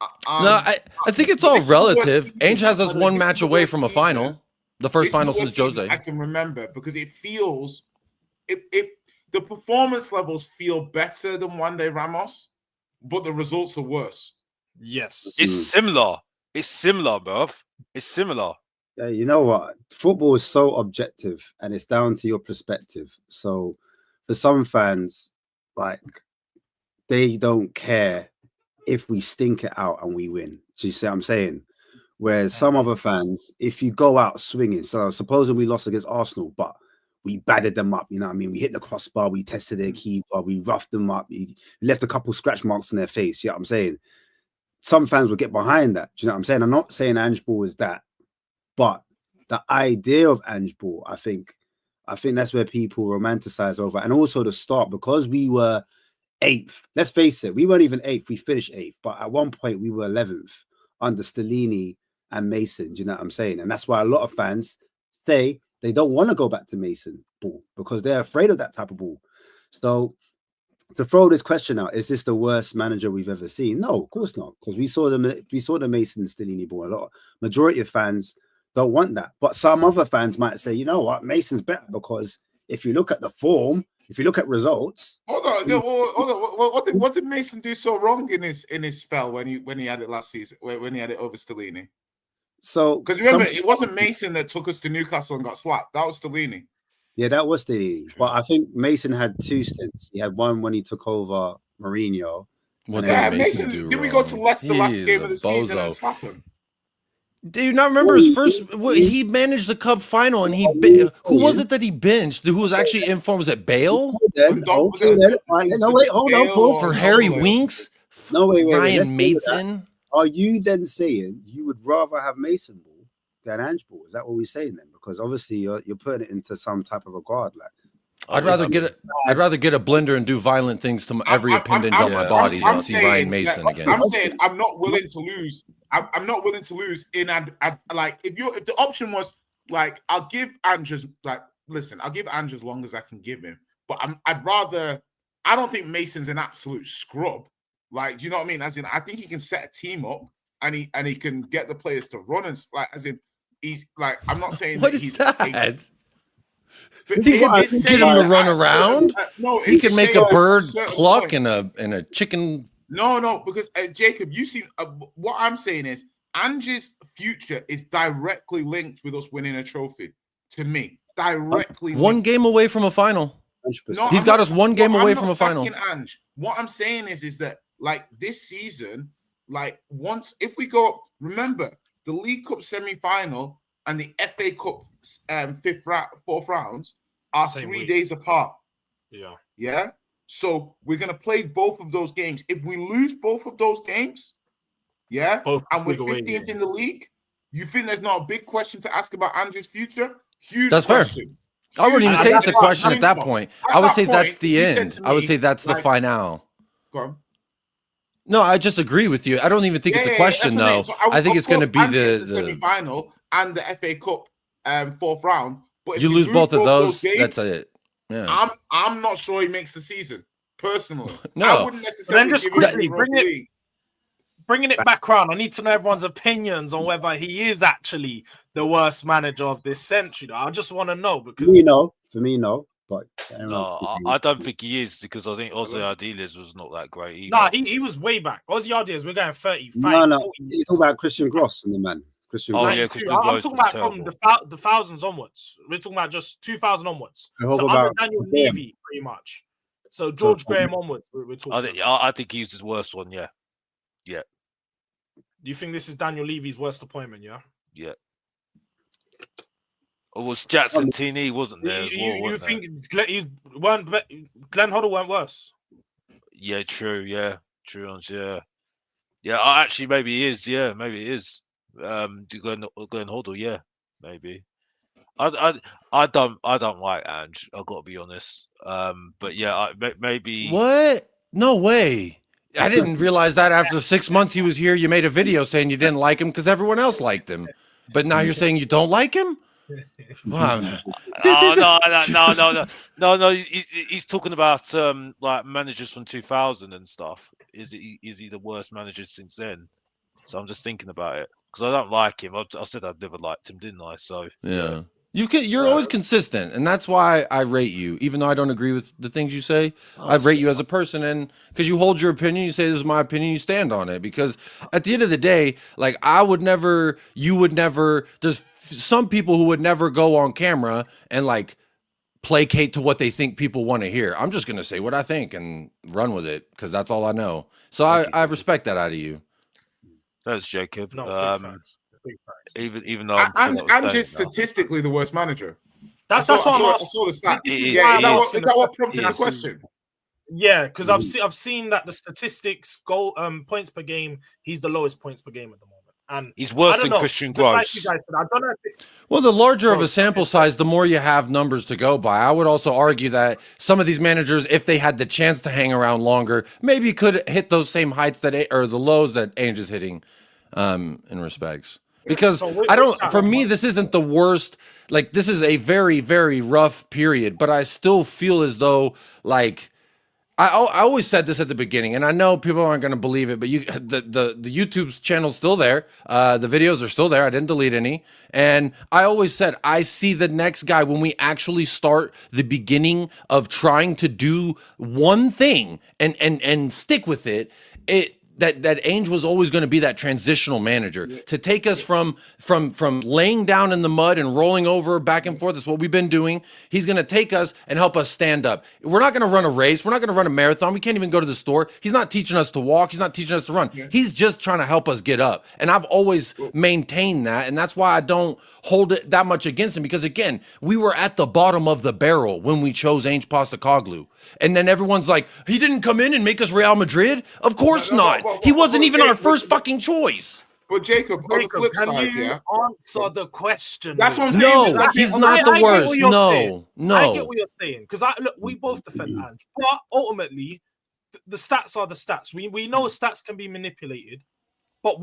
no, I think it's all relative. Ainge has us one match away from a final. The first final since Jose. I can remember, because it feels the performance levels feel better than Juan de Ramos, but the results are worse. Yes. It's similar, bruv. It's similar. Yeah, you know what? Football is so objective, and it's down to your perspective. So for some fans, like, they don't care if we stink it out and we win. Do you see what I'm saying? Whereas some other fans, if you go out swinging, so supposing we lost against Arsenal, but we battered them up, you know what I mean? We hit the crossbar, we tested their keeper, we roughed them up, we left a couple scratch marks on their face. You know what I'm saying? Some fans will get behind that. Do you know what I'm saying? I'm not saying Ange Ball is that, but the idea of Ange Ball, I think that's where people romanticize over. And also the start, because we were 8th. Let's face it, we weren't even 8th. We finished 8th, but at one point we were 11th. under Stellini and Mason. Do you know what I'm saying? And that's why a lot of fans say they don't want to go back to Mason ball because they're afraid of that type of ball. So to throw this question out, is this the worst manager we've ever seen? No, of course not, because we saw the Mason Stellini ball. A lot, majority of fans don't want that, but some other fans might say, you know what, Mason's better because if you look at the form, if you look at results. Hold on. What did Mason do so wrong in his spell when he had it last season, when he had it over Stellini? So because remember, it wasn't Mason that took us to Newcastle and got slapped. That was Stellini. Yeah, that was Stellini. But I think Mason had 2 stints. He had one when he took over Mourinho. Mason. Did we go to Leicester last game of the season and slap him? Do you not remember his first? He managed the cup final, and who was it that he benched? Who was actually in form? Was it Bale? No, wait, hold on. Pause for Harry Winks. No, wait. Ryan Mason. Are you then saying you would rather have Mason ball than Ange ball? Is that what we're saying then? Because obviously you're putting it into some type of a guard. Like, I'd rather get a blender and do violent things to every appendage on my body than see Ryan Mason again. I'm saying I'm not willing to lose. I'm not willing to lose in like if the option was like I'll give Ange I'll give Ange as long as I can give him, but I don't think Mason's an absolute scrub. Like, do you know what I mean? As in, I think he can set a team up and he can get the players to run and like as in he's like I'm not saying what that is that? But get him to run around. No, he can make a bird cluck and a chicken. No, because Jacob, you see, what I'm saying is Ange's future is directly linked with us winning a trophy. To me, directly. One game away from a final. No, he's got us one game away from a final. Ange. What I'm saying is that like this season, like if we go, remember the League Cup semi-final and the FA Cup fourth rounds are Same 3 days apart. Yeah. So we're gonna play both of those games. If we lose both of those games, and we're 15th in the league, you think there's not a big question to ask about Ange's future? Huge. That's question. Fair. I wouldn't even say it's a question at that point. I would say that's the end. I would say that's the final. Go on. No, I just agree with you. I don't even think it's a question, though. So I think it's going to be the semi-final and the FA Cup fourth round. But if you lose both of those games, that's it. Yeah. I'm not sure he makes the season personally. No, I wouldn't necessarily then just quickly bringing it back around. I need to know everyone's opinions on whether he is actually the worst manager of this century. I just want to know because for me, no. But I don't think he is because I think Ozzy Ardiles was not that great either. Nah, he was way back. Ozzy Ardiles, we're going 35. No. You're talking about Christian Gross and the man. I'm talking about from the thousands onwards. We're talking about just 2000 onwards. So under Daniel Levy, pretty much. So George Graham onwards, we're talking. I think he's his worst one. Yeah. Do you think this is Daniel Levy's worst appointment? Yeah. Or was Jackson Tini wasn't there? You think Glenn Hoddle went worse? Yeah, true. Yeah, true. Yeah. Actually, maybe he is. Yeah, maybe he is. Glenn Hoddle. Yeah, maybe. I don't like Ange. I've got to be honest. But yeah, maybe. What? No way. I didn't realize that after 6 months he was here, you made a video saying you didn't like him because everyone else liked him. But now you're saying you don't like him? Wow. No. He's talking about like managers from 2000 and stuff. Is he the worst manager since then? So I'm just thinking about it because I don't like him. I said I'd never liked him, didn't I? So yeah. You're always consistent, and that's why I rate you. Even though I don't agree with the things you say, I rate you as a person, and because you hold your opinion, you say this is my opinion, you stand on it. Because at the end of the day, like you would never. There's some people who would never go on camera and like placate to what they think people want to hear. I'm just gonna say what I think and run with it because that's all I know. So I respect that out of you. That's Jacob. No, even though Ange is statistically the worst manager. That's what I saw the stats. Is that what prompted the question? Yeah, because I've seen that the statistics points per game, he's the lowest points per game at the moment. And he's worse than Christian Gross. Like you guys said, I don't know well, the larger of a sample size, the more you have numbers to go by. I would also argue that some of these managers, if they had the chance to hang around longer, maybe could hit those same heights or the lows that Ange is hitting. in respects. Because So I don't, for me, this isn't the worst. Like, this is a very, very rough period, but I still feel as though, like, I always said this at the beginning, and I know people aren't going to believe it, but the YouTube channel's still there. The videos are still there. I didn't delete any. And I always said, I see the next guy when we actually start the beginning of trying to do one thing and stick with it. That Ainge was always going to be that transitional manager to take us from laying down in the mud and rolling over back and forth. That's what we've been doing. He's going to take us and help us stand up. We're not going to run a race. We're not going to run a marathon. We can't even go to the store. He's not teaching us to walk. He's not teaching us to run. He's just trying to help us get up. And I've always maintained that. And that's why I don't hold it that much against him, because again, we were at the bottom of the barrel when we chose Ainge Postecoglou. And then everyone's like, he didn't come in and make us Real Madrid? Of course not. He wasn't even our first fucking choice. But Jacob, on the flip can side, you answer the question? That's what I'm saying. No, he's not the worst. No. I get what you're saying, because look, we both defend Ange, but ultimately, the stats are the stats. We know stats can be manipulated. But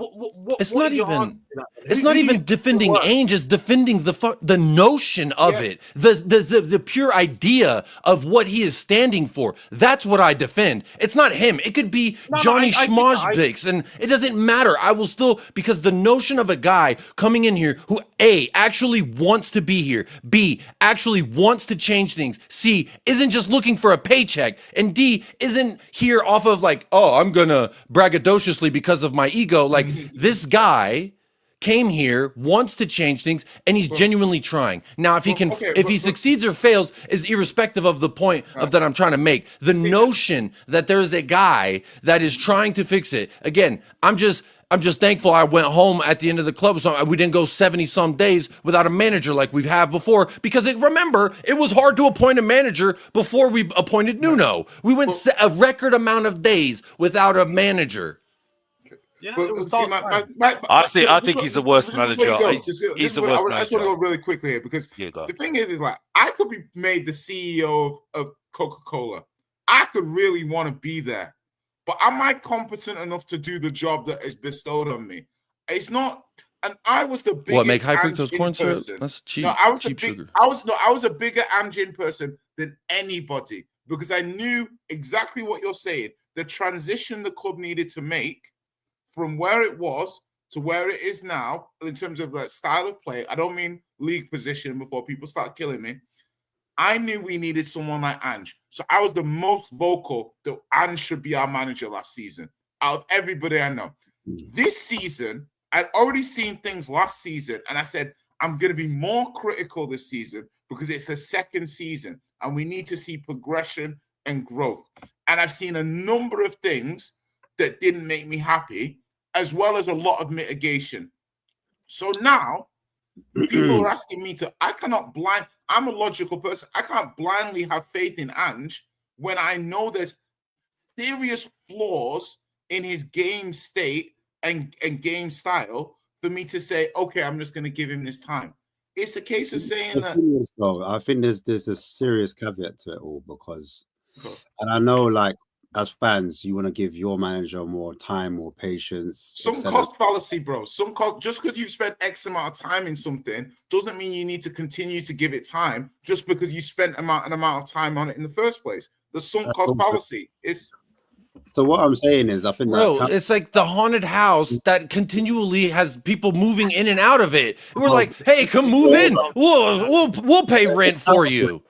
it's not even. It's not even defending Ainge. It's defending the notion of it, the pure idea of what he is standing for. That's what I defend. It's not him. It could be Johnny Schmozbix, and it doesn't matter. I will still, because the notion of a guy coming in here who A, actually wants to be here, B, actually wants to change things, C, isn't just looking for a paycheck, and D, isn't here off of like, oh, I'm gonna braggadociously because of my ego. Like, this guy came here, wants to change things, and he's genuinely trying. Now, if he succeeds or fails is irrespective of the point of that I'm trying to make. The notion that there's a guy that is trying to fix it. Again, I'm just thankful I went home at the end of the club, so we didn't go 70-some days without a manager like we've had before, because remember, it was hard to appoint a manager before we appointed Nuno. We went a record amount of days without a manager. Yeah, I think he's the worst manager. He's the worst manager. I just want to go really quickly here, because the thing is like, I could be made the CEO of Coca-Cola. I could really want to be there, but am I competent enough to do the job that is bestowed on me? It's not. And I was the biggest. What, make high fructose corn syrup? That's cheap. No, I was cheap sugar. I was a bigger Ange person than anybody, because I knew exactly what you're saying. The transition the club needed to make from where it was to where it is now, in terms of that style of play. I don't mean league position before people start killing me. I knew we needed someone like Ange. So I was the most vocal that Ange should be our manager last season, out of everybody I know. This season, I'd already seen things last season, and I said, I'm going to be more critical this season because it's the second season, and we need to see progression and growth. And I've seen a number of things that didn't make me happy, as well as a lot of mitigation. So now people are asking me I'm a logical person. I can't blindly have faith in Ange when I know there's serious flaws in his game state and game style for me to say, okay, I'm just going to give him this time. It's a case of saying that. I think there's a serious caveat to it all, because, and I know, like, as fans, you want to give your manager more time, more patience. Some cost fallacy, bro. Some cost. Just because you've spent X amount of time in something doesn't mean you need to continue to give it time just because you spent an amount of time on it in the first place. The sunk cost fallacy. So what I'm saying is, I think, it's like the haunted house that continually has people moving in and out of it. We're like, hey, come move in. We'll pay rent for you.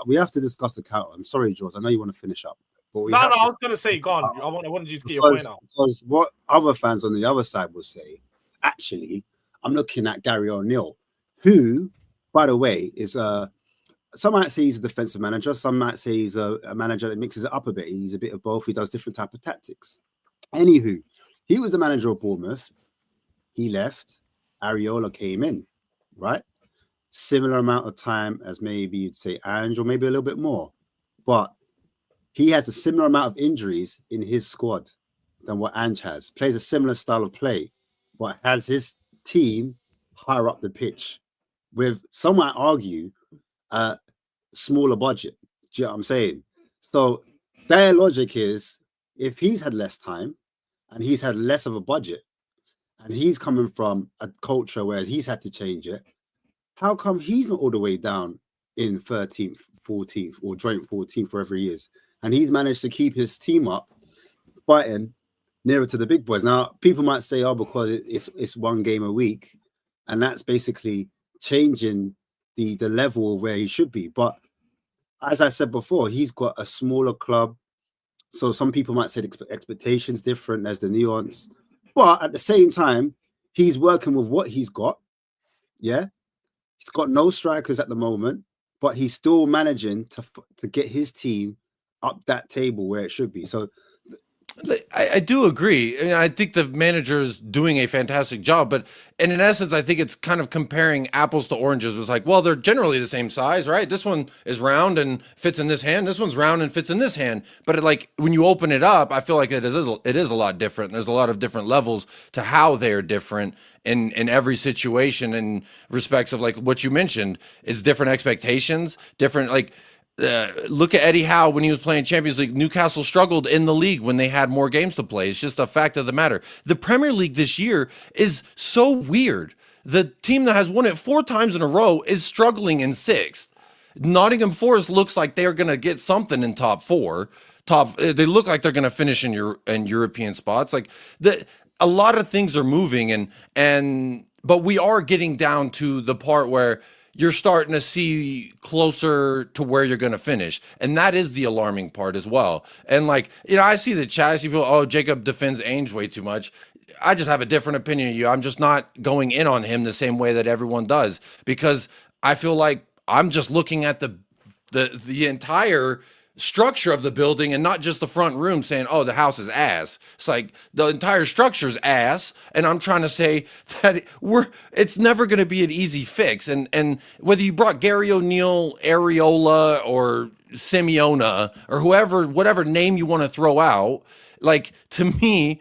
We have to discuss the counter. I'm sorry, George. I know you want to finish up. I was going to say, go on. I wanted you to get your point out. Because what other fans on the other side will say, actually, I'm looking at Gary O'Neill, who, by the way, is some might say he's a defensive manager. Some might say he's a manager that mixes it up a bit. He's a bit of both. He does different type of tactics. Anywho, he was the manager of Bournemouth. He left. Areola came in, right? Similar amount of time as maybe you'd say Ange, or maybe a little bit more. But he has a similar amount of injuries in his squad than what Ange has. Plays a similar style of play, but has his team higher up the pitch with, some might argue, a smaller budget. Do you know what I'm saying? So their logic is, if he's had less time and he's had less of a budget, and he's coming from a culture where he's had to change it. How come he's not all the way down in 13th, 14th, or joint 14th, wherever he is, and he's managed to keep his team up, fighting nearer to the big boys? Now, people might say, "Oh, because it's one game a week," and that's basically changing the level of where he should be. But as I said before, he's got a smaller club, so some people might say the expectations different. There's the nuance, but at the same time, he's working with what he's got. Yeah, he's got no strikers at the moment, but he's still managing to get his team up that table where it should be. So I do agree. I mean, I think the manager is doing a fantastic job, but in essence, I think it's kind of comparing apples to oranges. It's like, well, they're generally the same size, right? This one is round and fits in this hand. This one's round and fits in this hand. But like when you open it up, I feel like it is a lot different. There's a lot of different levels to how they're different in every situation, in respects of like what you mentioned. It's different expectations, different like. Look at Eddie Howe when he was playing Champions League. Newcastle struggled in the league when they had more games to play. It's just a fact of the matter. The Premier League this year is so weird. The team that has won it 4 times in a row is struggling in 6th. Nottingham Forest looks like they're going to get something in top 4. They look like they're going to finish in European spots. Like a lot of things are moving, but we are getting down to the part where you're starting to see closer to where you're going to finish. And that is the alarming part as well. And like, I see the chat, I see people, oh, Jacob defends Ainge way too much. I just have a different opinion of you. I'm just not going in on him the same way that everyone does, because I feel like I'm just looking at the entire structure of the building and not just the front room, saying, oh, the house is ass. It's like the entire structure's ass, and I'm trying to say that it's never going to be an easy fix. And whether you brought Gary O'Neill, Areola, or Simeona, or whatever name you want to throw out, like, to me,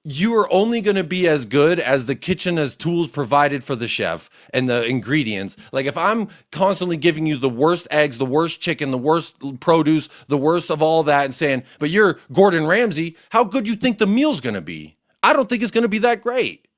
you are only going to be as good as the kitchen as tools provided for the chef and the ingredients. Like, if I'm constantly giving you the worst eggs, the worst chicken, the worst produce, the worst of all that, and saying, but you're Gordon Ramsay, how good you think the meal's going to be? I don't think it's going to be that great.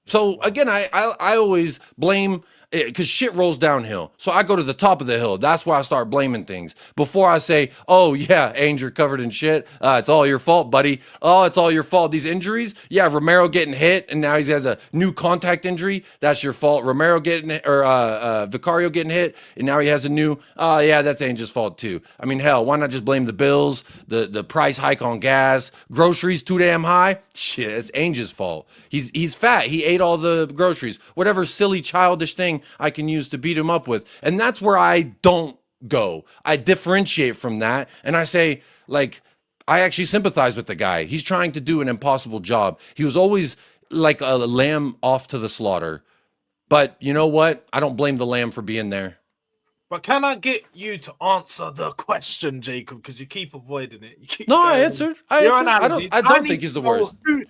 So again, I always blame, because shit rolls downhill. So I go to the top of the hill. That's why I start blaming things. Before I say, oh yeah, Ainge, you're covered in shit. It's all your fault, buddy. Oh, it's all your fault. These injuries. Yeah, Romero getting hit, and now he has a new contact injury. That's your fault. Romero Vicario getting hit, and now he has a new, yeah, that's Ainge's fault too. I mean, hell, why not just blame the bills, the price hike on gas, groceries too damn high? Shit, it's Ainge's fault. He's fat. He ate all the groceries. Whatever silly childish thing I can use to beat him up with. And that's where I don't go. I differentiate from that. And I say, like, I actually sympathize with the guy. He's trying to do an impossible job. He was always like a lamb off to the slaughter. But you know what? I don't blame the lamb for being there. But can I get you to answer the question, Jacob? Because you keep avoiding it. I answered. I don't think he's the worst. Who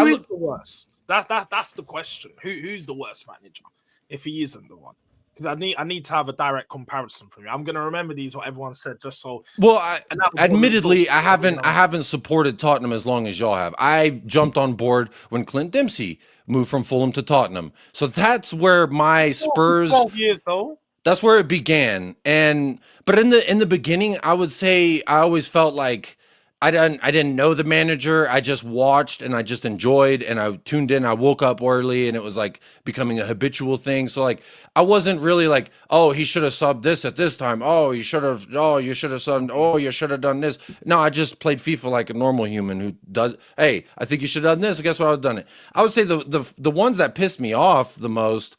is the worst? That's the question. Who's the worst manager? If he isn't the one, because I need to have a direct comparison from you. I'm gonna remember what everyone said, just so. Well, admittedly, I haven't supported Tottenham as long as y'all have. I jumped on board when Clint Dempsey moved from Fulham to Tottenham, so that's where my Spurs. 12 years though. That's where it began, but in the beginning, I would say I always felt like I didn't know the manager. I just watched and I just enjoyed, and I tuned in. I woke up early, and it was like becoming a habitual thing. So like I wasn't really like, oh, he should have subbed this at this time. Oh, you should have subbed. Oh, you should have done this. No, I just played FIFA like a normal human who does. Hey, I think you should have done this. Guess what? I've done it. I would say the ones that pissed me off the most.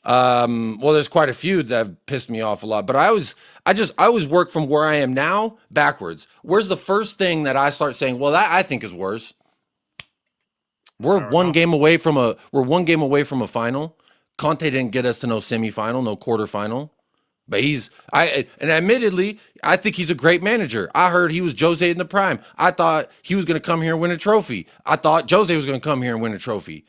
Well, there's quite a few that have pissed me off a lot, but I always work from where I am now backwards. Where's the first thing that I start saying, well, that I think is worse? We're one game away from a final. Conte didn't get us to no semifinal, no quarterfinal. But and admittedly, I think he's a great manager. I heard he was Jose in the prime. I thought he was going to come here and win a trophy. I thought Jose was going to come here and win a trophy,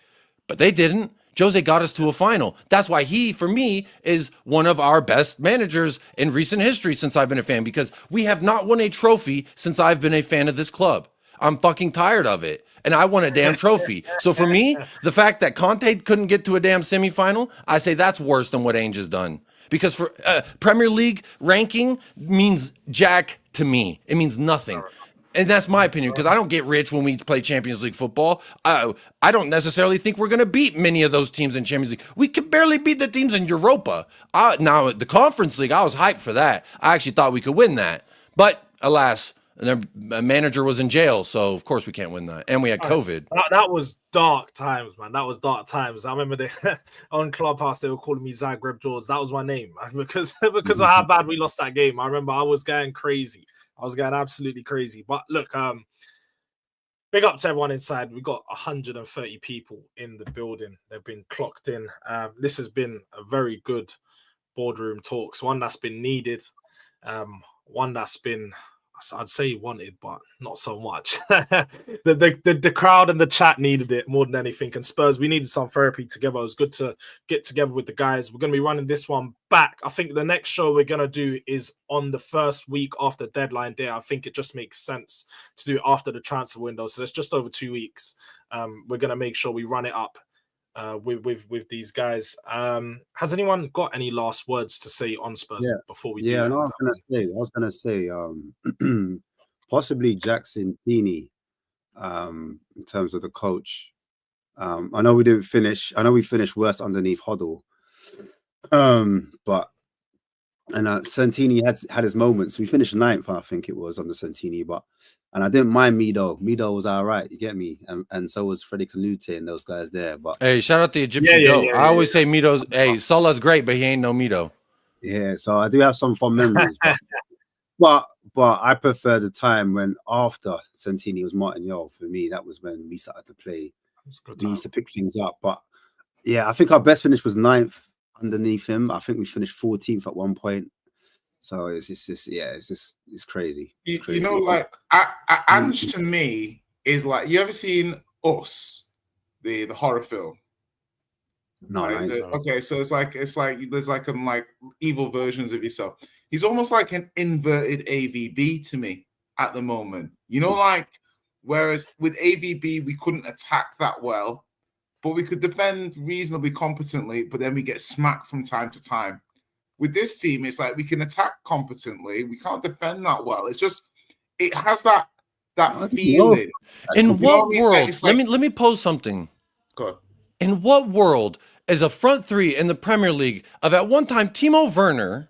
but they didn't. Jose got us to a final. That's why he, for me, is one of our best managers in recent history since I've been a fan, because we have not won a trophy since I've been a fan of this club. I'm fucking tired of it. And I want a damn trophy. So for me, the fact that Conte couldn't get to a damn semifinal, I say that's worse than what Ainge has done. Because for Premier League ranking means jack to me. It means nothing. And that's my opinion, because I don't get rich when we play Champions League football. I don't necessarily think we're going to beat many of those teams in Champions League. We could barely beat the teams in Europa. Now, the Conference League, I was hyped for that. I actually thought we could win that. But alas, their manager was in jail, so of course we can't win that. And we had COVID. That was dark times, man. That was dark times. I remember on Clubhouse they were calling me Zagreb Jords. That was my name, man, because of how bad we lost that game. I remember I was going crazy. I was going absolutely crazy. But look, big up to everyone inside. We got 130 people in the building. They've been clocked in. This has been a very good boardroom talks. One that's been needed. One that's been, I'd say wanted, but not so much. the crowd and the chat needed it more than anything. And Spurs, we needed some therapy together. It was good to get together with the guys. We're going to be running this one back. I think the next show we're going to do is on the first week after deadline day. I think it just makes sense to do it after the transfer window. So it's just over 2 weeks. We're going to make sure we run it up with these guys. Has anyone got any last words to say on Spurs before we do that? I was gonna say possibly Jackson Heaney in terms of the coach. I know we didn't finish. I know we finished worse underneath Hoddle. But Santini had his moments. We finished 9th, I think it was, under Santini, and I didn't mind Mido. Mido was all right, you get me? And so was Freddie Canute and those guys there. But hey, shout out the Egyptian goat. I always say Mido's, hey, Salah's great, but he ain't no Mido. Yeah, so I do have some fond memories. but I prefer the time when after Santini was Martignol. For me, that was when we started to play. We used to pick things up. But yeah, I think our best finish was 9th underneath him. I think we finished 14th at one point. So it's crazy. It's crazy. You know, like Ange to me is like, you ever seen Us, the horror film? No, right? Okay, so it's like there's like evil versions of yourself. He's almost like an inverted AVB to me at the moment. You know, like whereas with AVB we couldn't attack that well, but we could defend reasonably competently, but then we get smacked from time to time. With this team, it's like we can attack competently, we can't defend that well. It's just, it has that feeling. In what world? Like, let me pose something. Go on. In what world is a front three in the Premier League of at one time Timo Werner,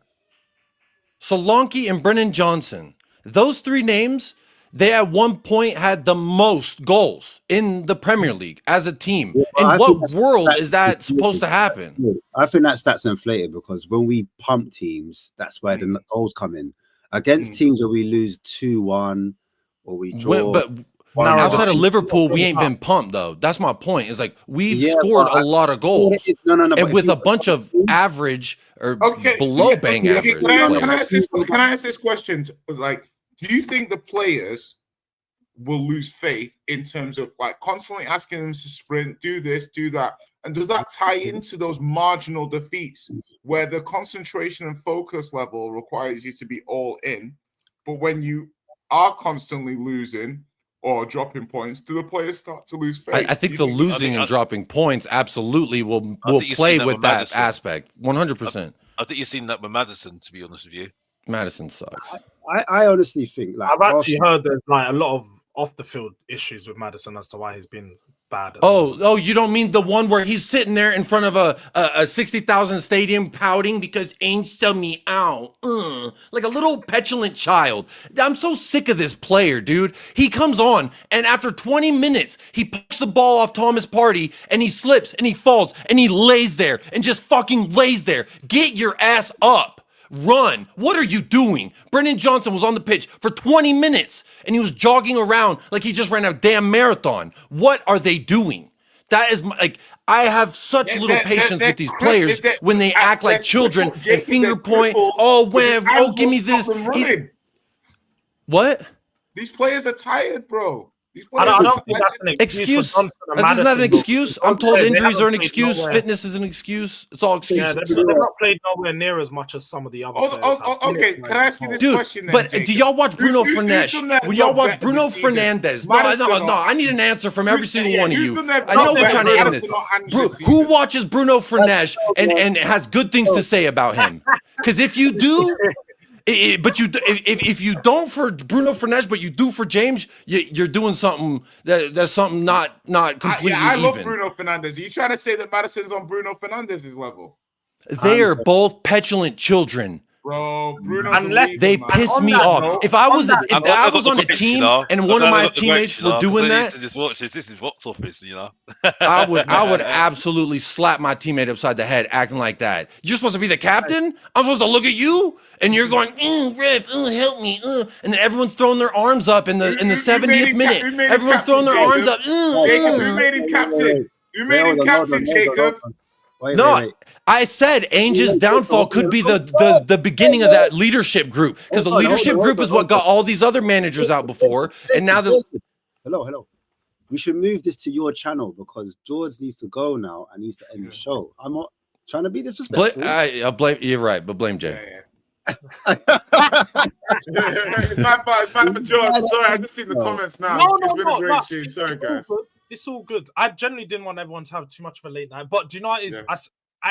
Solanke, and Brennan Johnson? Those three names, they at one point had the most goals in the Premier League as a team. In what world is that supposed to happen? I think that stat's inflated because when we pump teams, that's where the goals come in. Against teams where we lose 2-1 or we draw. But outside of Liverpool, we ain't been pumped though. That's my point. It's like we've scored a lot of goals. And with a bunch of average or below bang average. Can I ask this question? Like, do you think the players will lose faith in terms of like constantly asking them to sprint, do this, do that? And does that tie into those marginal defeats where the concentration and focus level requires you to be all in? But when you are constantly losing or dropping points, do the players start to lose faith? I think the losing and dropping points absolutely will play with that aspect. 100%. I think you've seen that with Maddison, to be honest with you. Maddison sucks. I honestly think like I've actually heard there's like a lot of off the field issues with Maddison as to why he's been bad. Oh, you don't mean the one where he's sitting there in front of a 60,000 stadium pouting because Ainge sell me out, like a little petulant child. I'm so sick of this player, dude. He comes on and after 20 minutes he picks the ball off Thomas Partey and he slips and he falls and he lays there and just fucking lays there. Get your ass up. Run. What are you doing? Brennan Johnson was on the pitch for 20 minutes and he was jogging around like he just ran a damn marathon. What are they doing? That is like, I have such little patience with these players when they act like children and finger point. Give me this. What? These players are tired, bro. I don't think that's an excuse. For Johnson and Is that an Maddison, excuse? though. I'm told They injuries haven't are an played excuse. nowhere. Fitness is an excuse. It's all Yeah, excuses. they've not played nowhere near as much as some of the other players have. Okay, can I ask you this Dude, question then, but Jacob? do y'all watch Bruno Fernandes? When y'all watch Bruno Fernandez, Fernandes, no, I need an answer from every single one of you. I know we're trying to end this. Who watches Bruno Fernandes and has good things to say about him? Because if you do, if you don't for Bruno Fernandes, but you do for James, you're doing something that's something not completely I love even. Bruno Fernandes. Are you trying to say that Maddison's on Bruno Fernandez's level? They are both petulant children. Bro, Bruno, they piss me off. If I was on a team and one of my teammates were doing that, just watch this. This is box office, you know. I would absolutely slap my teammate upside the head, acting like that. You're supposed to be the captain. I'm supposed to look at you, and you're going, ref, help me, and then everyone's throwing their arms up in the 70th minute. Everyone's throwing their arms up. Jacob, who made him captain? Who made him captain, Jacob? Wait. I said Ainge's downfall could be the beginning of that leadership group, because the leadership group is what got all these other managers out before, and now the hello. We should move this to your channel because Jords needs to go now and needs to end the show. I'm not trying to be disrespectful. I blame. You're right, but blame Jay. Yeah. It's my fault for George. Sorry, I just seen the comments now. It's been a great stream. Sorry, guys. It's all good. I generally didn't want everyone to have too much of a late night, but do you know what it is?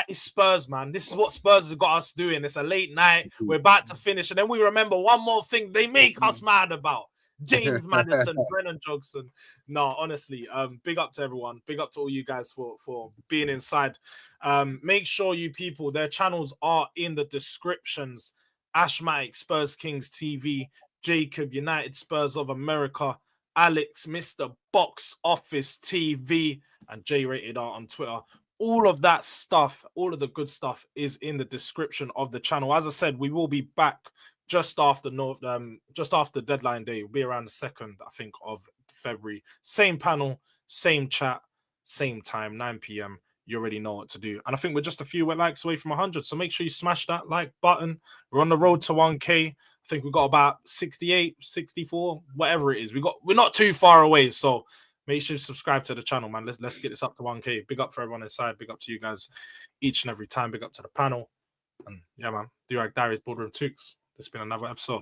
It's Spurs, man. This is what Spurs have got us doing. It's a late night. We're about to finish, and then we remember one more thing they make us mad about. James Maddison, Brennan Johnson. No, honestly, big up to everyone. Big up to all you guys for being inside. Make sure you people, their channels are in the descriptions. Ashmatic, Spurs Kings TV, Jacob, United Spurs of America, Alex, Mr. Box Office TV, and JayRatedR on Twitter. All of that stuff, all of the good stuff is in the description of the channel. As I said, we will be back just after deadline day. It'll be around the 2nd, I think, of February. Same panel, same chat, same time, 9 p.m. You already know what to do. And I think we're just a few likes away from 100. So make sure you smash that like button. We're on the road to 1K. I think we've got about 68, 64, whatever it is. We're not too far away. So make sure you subscribe to the channel, man. Let's get this up to 1K. Big up for everyone inside. Big up to you guys each and every time. Big up to the panel. And yeah, man. Durag Diaries, Boardroom Tooks. It's been another episode.